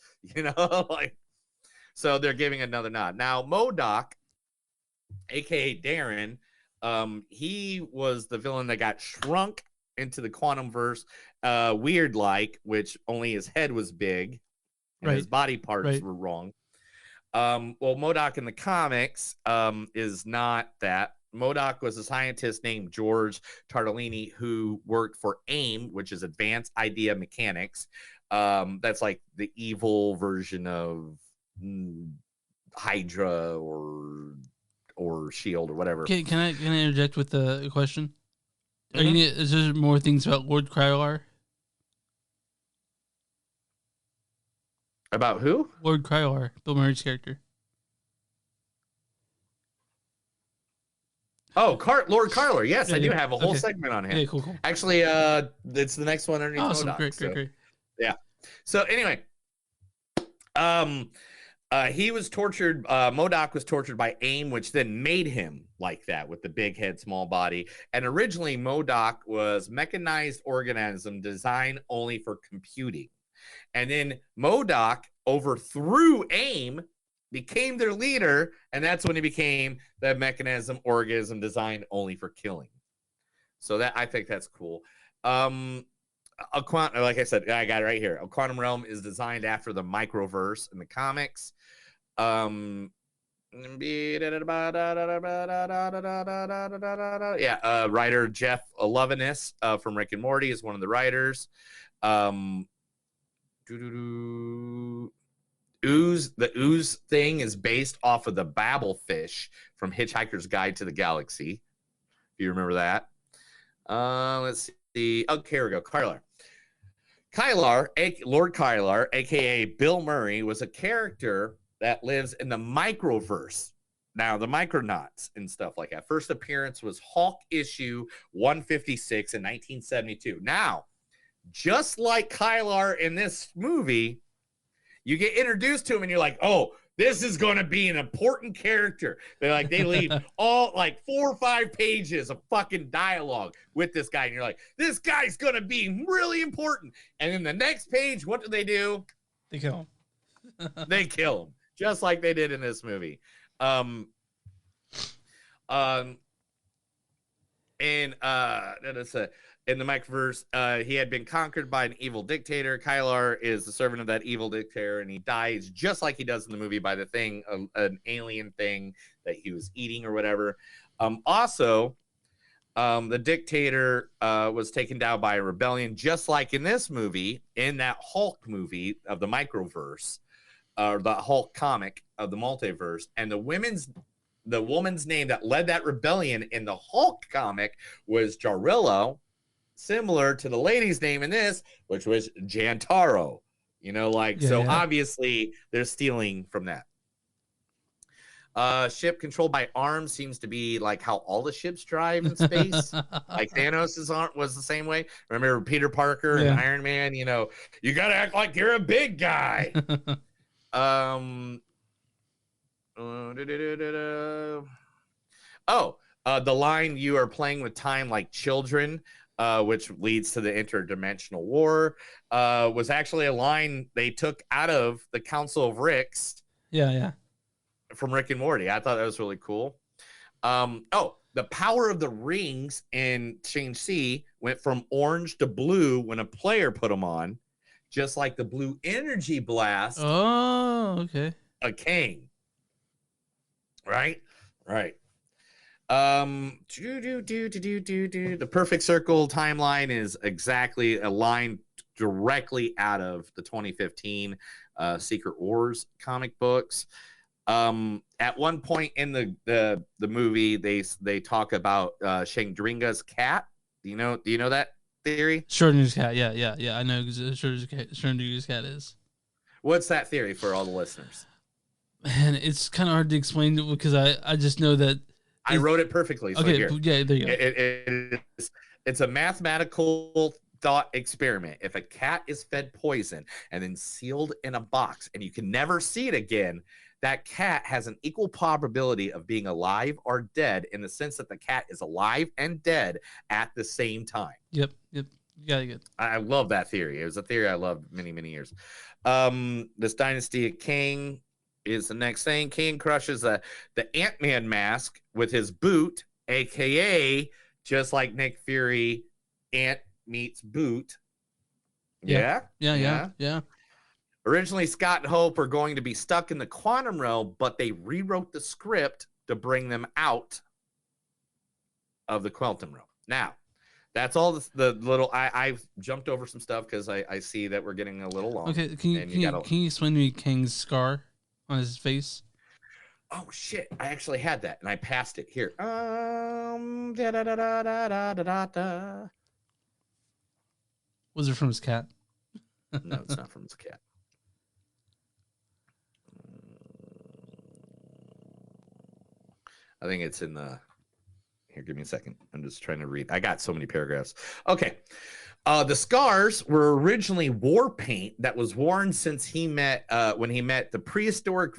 so they're giving another nod. Now, MODOK, aka Darren, he was the villain that got shrunk into the quantum verse, weird like, which only his head was big and his body parts were wrong. Well, MODOK in the comics is not that. MODOK was a scientist named George Tartolini who worked for AIM, which is Advanced Idea Mechanics. That's like the evil version of Hydra or Shield or whatever. Can I interject with a question? Is there more things about Lord Krylar? About who? Lord Krylar, Bill Murray's character. Oh, Lord Carler. Yes, I do have a whole segment on him. Yeah, cool. Actually, it's the next one underneath awesome. MODOK. Great. Yeah. So anyway, he was tortured. MODOK was tortured by AIM, which then made him like that with the big head, small body. And originally, MODOK was mechanized organism designed only for computing. And then MODOK overthrew AIM, became their leader, and that's when he became the mechanism organism designed only for killing. So that, I think that's cool. Like I said, I got it right here. A quantum realm is designed after the microverse in the comics. Writer Jeff Loveness from Rick and Morty is one of the writers. The ooze thing is based off of the Babelfish from Hitchhiker's Guide to the Galaxy. If you remember that. Let's see. Okay, here we go. Lord Kylar, aka Bill Murray, was a character that lives in the microverse. Now, the Micronauts and stuff like that. First appearance was Hulk issue 156 in 1972. Now, just like Kylar in this movie, you get introduced to him and you're like, oh, this is going to be an important character. They leave all like 4 or 5 pages of fucking dialogue with this guy. And you're like, this guy's going to be really important. And then the next page, what do? They kill him. They kill him, just like they did in this movie. In the microverse, he had been conquered by an evil dictator. Kylar is the servant of that evil dictator, and he dies just like he does in the movie by the thing, an alien thing that he was eating or whatever. The dictator was taken down by a rebellion, just like in this movie, in that Hulk movie of the microverse, or the Hulk comic of the multiverse. And the woman's name that led that rebellion in the Hulk comic was Jarillo, similar to the lady's name in this, which was Jantaro. So obviously they're stealing from that. Ship controlled by arms seems to be like how all the ships drive in space. Like Thanos' arm was the same way. Remember Peter Parker and Iron Man? You know, you gotta act like you're a big guy. The line "You are playing with time like children," which leads to the interdimensional war, was actually a line they took out of the Council of Ricks. Yeah. From Rick and Morty. I thought that was really cool. The power of the rings in Shang-Chi went from orange to blue when a player put them on, just like the blue energy blast. Oh, okay. A king. Right. The perfect circle timeline is exactly a line directly out of the 2015 Secret Wars comic books. At one point in the movie, they talk about Shangri-La's cat. Do you know that theory? Schrodinger's cat. Yeah. I know Schrodinger's cat is. What's that theory for all the listeners? Man, it's kind of hard to explain because I just know that I wrote it perfectly. So okay, here. yeah, there you go. It's a mathematical thought experiment. If a cat is fed poison and then sealed in a box and you can never see it again, that cat has an equal probability of being alive or dead, in the sense that the cat is alive and dead at the same time. Yep. You got it good. I love that theory. It was a theory I loved many, many years. This Dynasty of Kang is the next thing. Kang crushes the Ant-Man mask with his boot, aka just like Nick Fury, Ant meets boot. Yeah. Originally, Scott and Hope are going to be stuck in the quantum realm, but they rewrote the script to bring them out of the quantum realm. Now, that's all the little. I've jumped over some stuff because I see that we're getting a little long. Okay, can you explain to me Kang's scar on his face? Oh shit! I actually had that and I passed it here. Was it from his cat? No, it's not from his cat. I think it's in the. Here, give me a second. I'm just trying to read. I got so many paragraphs. Okay. The scars were originally war paint that was worn since he met when he met the prehistoric.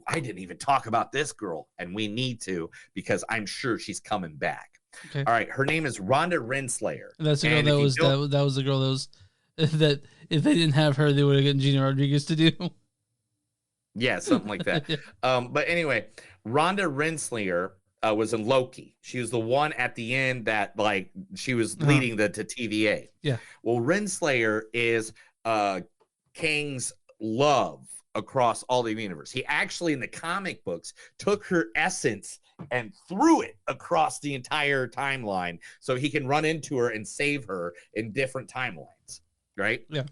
I didn't even talk about this girl, and we need to because I'm sure she's coming back. Okay. All right. Her name is Rhonda Renslayer. That's the girl that was the girl that was that if they didn't have her, they would have gotten Gina Rodriguez to do. Yeah, something like that. But anyway, Rhonda Renslayer was in Loki. She was the one at the end that like she was leading the TVA. Yeah. Well, Renslayer is Kang's love across all the universe. He actually in the comic books took her essence and threw it across the entire timeline so he can run into her and save her in different timelines. Right? Yeah.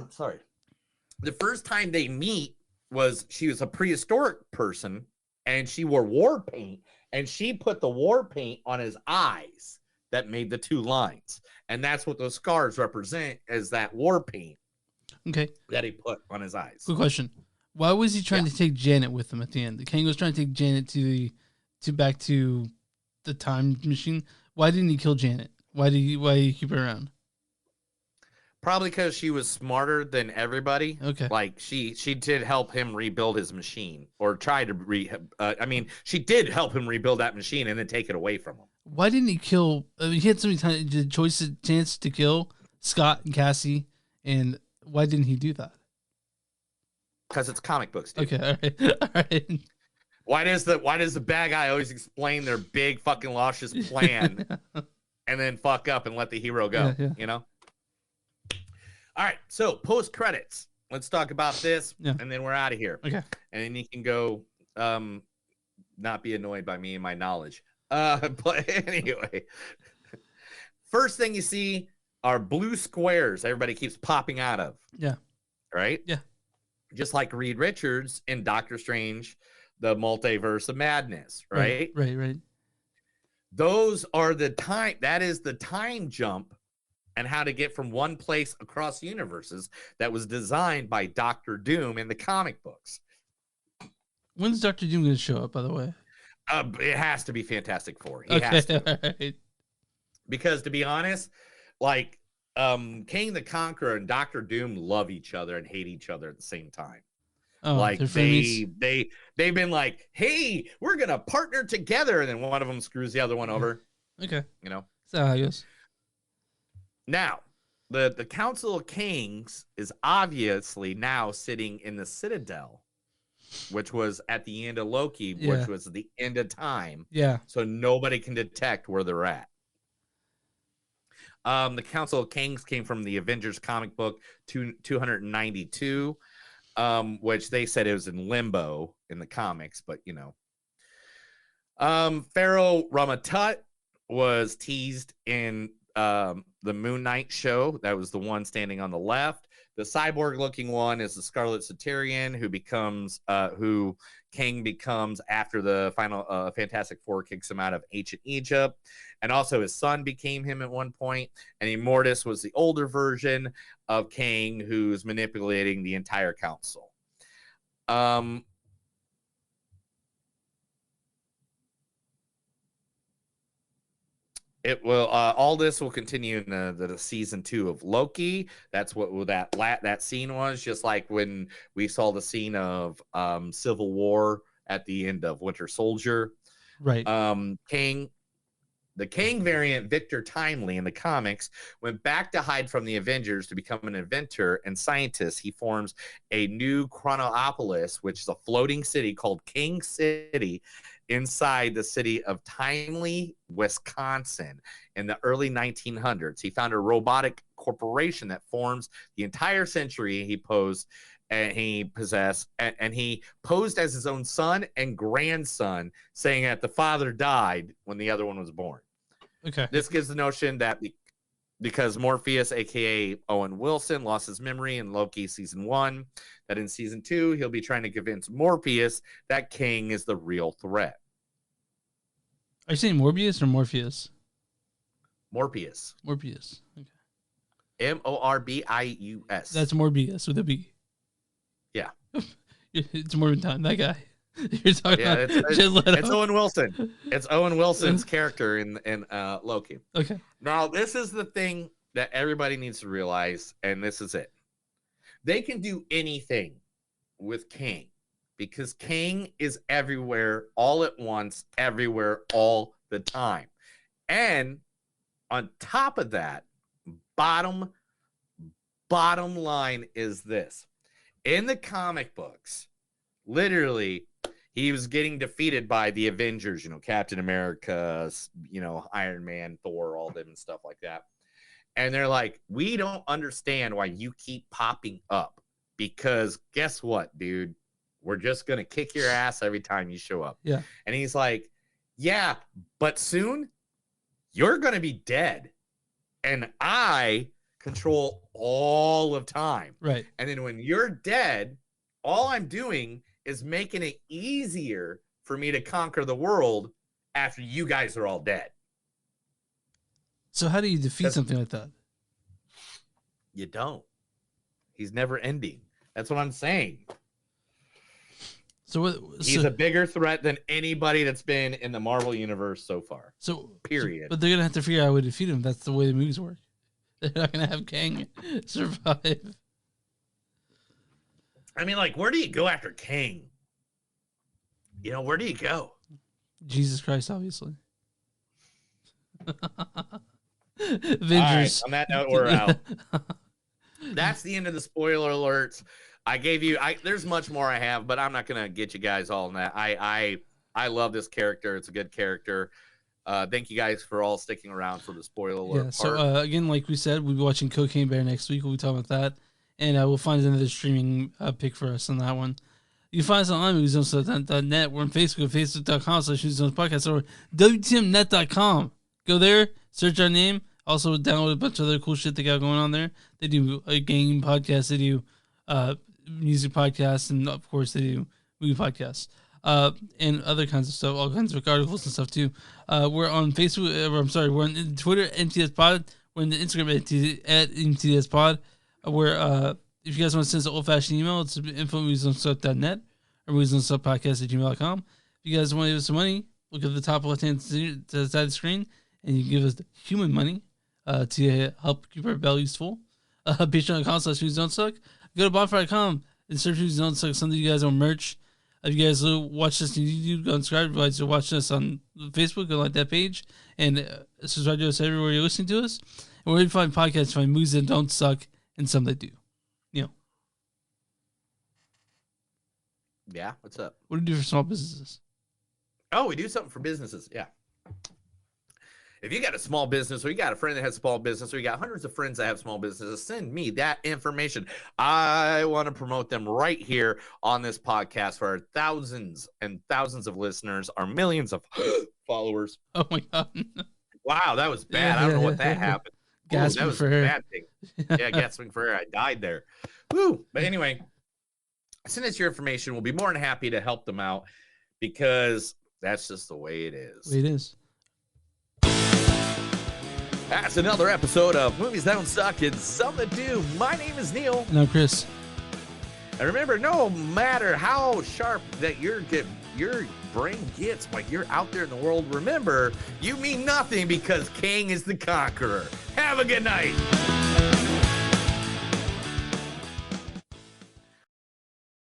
Sorry. The first time they meet was she was a prehistoric person and she wore war paint and she put the war paint on his eyes that made the two lines. And that's what those scars represent, is that war paint. Okay. That he put on his eyes. Good question. Why was he trying to take Janet with him at the end? The Kang was trying to take Janet back to the time machine. Why didn't he kill Janet? Why did he keep her around? Probably because she was smarter than everybody. Okay. Like she did help him rebuild his machine, or try to she did help him rebuild that machine and then take it away from him. Why didn't he kill? He had so many chance to kill Scott and Cassie, and why didn't he do that? Because it's comic books, dude. Okay, all right. Why does the bad guy always explain their big fucking luscious plan and then fuck up and let the hero go? Yeah. You know. All right, so post credits. Let's talk about this, and then we're out of here. Okay. And then you can go, not be annoyed by me and my knowledge. But anyway, first thing you see are blue squares. Everybody keeps popping out of. Yeah. Right. Yeah. Just like Reed Richards in Doctor Strange, the Multiverse of Madness. Right. Right. Those are the time. That is the time jump. And how to get from one place across universes that was designed by Dr. Doom in the comic books. When's Doctor Doom going to show up, by the way? It has to be Fantastic Four. He Okay, has to. all right. Because to be honest, like King the Conqueror and Doctor Doom love each other and hate each other at the same time. Oh, like they're they've been like, hey, we're gonna partner together, and then one of them screws the other one over. Okay, you know. That's how it goes. Now, the Council of Kings is obviously now sitting in the Citadel, which was at the end of Loki, Yeah. which was the end of time. Yeah. So nobody can detect where they're at. The Council of Kings came from the Avengers comic book 292, which they said it was in limbo in the comics, but you know. Pharaoh Ramatut was teased in the Moon Knight show. That was the one standing on the left. The cyborg-looking one is the Scarlet Centurion, who King becomes after the final Fantastic Four kicks him out of ancient Egypt, and also his son became him at one point. And Immortus was the older version of King, who's manipulating the entire council. It will all this will continue in the season 2 of Loki. That's what that scene was, just like when we saw the scene of Civil War at the end of Winter Soldier. Right. The Kang variant, Victor Timely, in the comics, went back to hide from the Avengers to become an inventor and scientist. He forms a new Chronopolis, which is a floating city called King City, inside the city of Timely, Wisconsin, in the early 1900s. He found a robotic corporation that forms the entire century he posed and he possessed, and he posed as his own son and grandson, saying that the father died when the other one was born. Okay. This gives the notion that because Morpheus, aka Owen Wilson, lost his memory in Loki season 1, that in season 2 he'll be trying to convince Morpheus that King is the real threat. Are you saying Morbius or Morpheus? Morpheus. Morbius. Okay. Morbius. That's Morbius with a B. Yeah. It's Morbin time. That guy. You're talking about it's Owen Wilson. It's Owen Wilson's character in Loki. Okay. Now, this is the thing that everybody needs to realize, and this is it. They can do anything with King because King is everywhere, all at once, everywhere, all the time. And on top of that, bottom line is this. In the comic books, literally, he was getting defeated by the Avengers, Captain America, Iron Man, Thor, all them and stuff like that. And they're like, we don't understand why you keep popping up because guess what, dude? We're just going to kick your ass every time you show up. Yeah. And he's like, yeah, but soon you're going to be dead. And I control all of time. Right. And then when you're dead, all I'm doing is making it easier for me to conquer the world after you guys are all dead. So how do you defeat something like that? You don't. He's never ending. That's what I'm saying. He's a bigger threat than anybody that's been in the Marvel universe so far. Period. But they're gonna have to figure out a way to defeat him. That's the way the movies work. They're not gonna have Kang survive. I mean, like, where do you go after Kang? Where do you go? Jesus Christ, obviously. Avengers. All right, on that note, we're out. That's the end of the spoiler alerts. I gave you. There's much more I have, but I'm not gonna get you guys all in that. I love this character. It's a good character. Thank you guys for all sticking around for the spoiler alert. Yeah. So again, like we said, we'll be watching Cocaine Bear next week. We'll be talking about that, and we'll find another streaming pick for us on that one. You can find us on movieszones.net. We're on Facebook at facebook.com/movieszonespodcast or wtmnet.com. Go there, search our name. Also, download a bunch of other cool shit they got going on there. They do a game podcast. They do music podcasts, and of course, they do movie podcasts and other kinds of stuff, all kinds of articles and stuff too. We're on Facebook. We're on Twitter, MTS Pod. We're on the Instagram at MTS Pod. Where if you guys want to send us an old-fashioned email, it's info@movieszonestuff.net. or moviesandstuffpodcast@gmail.com. If you guys want to give us some money, look at the top left-hand side of the screen, and you can give us human money to help keep our bellies full. Patreon.com/moviesdon'tsuck. Go to bonfire.com and search Movies Don't Suck. Some of you guys on merch. If you guys watch this on YouTube, go and subscribe. If you guys are watching us on Facebook, go like that page. And subscribe to us everywhere you're listening to us. And where you find podcasts, find movies that don't suck and some that do. You know. Yeah, what's up? What do you do for small businesses? Oh, we do something for businesses. Yeah. If you got a small business, or you got a friend that has a small business, or you got hundreds of friends that have small businesses, send me that information. I want to promote them right here on this podcast for our thousands and thousands of listeners, our millions of followers. Oh my God. Wow, that was bad. I don't know what that happened. Ooh, that was a bad thing. Yeah, gasping for air. I died there. Woo. But anyway, send us your information. We'll be more than happy to help them out because that's just the way it is. It is. That's another episode of Movies That Don't Suck and Some That Do. My name is Neil. And I'm Chris. And remember, no matter how sharp that your brain gets when you're out there in the world, remember, you mean nothing because King is the conqueror. Have a good night.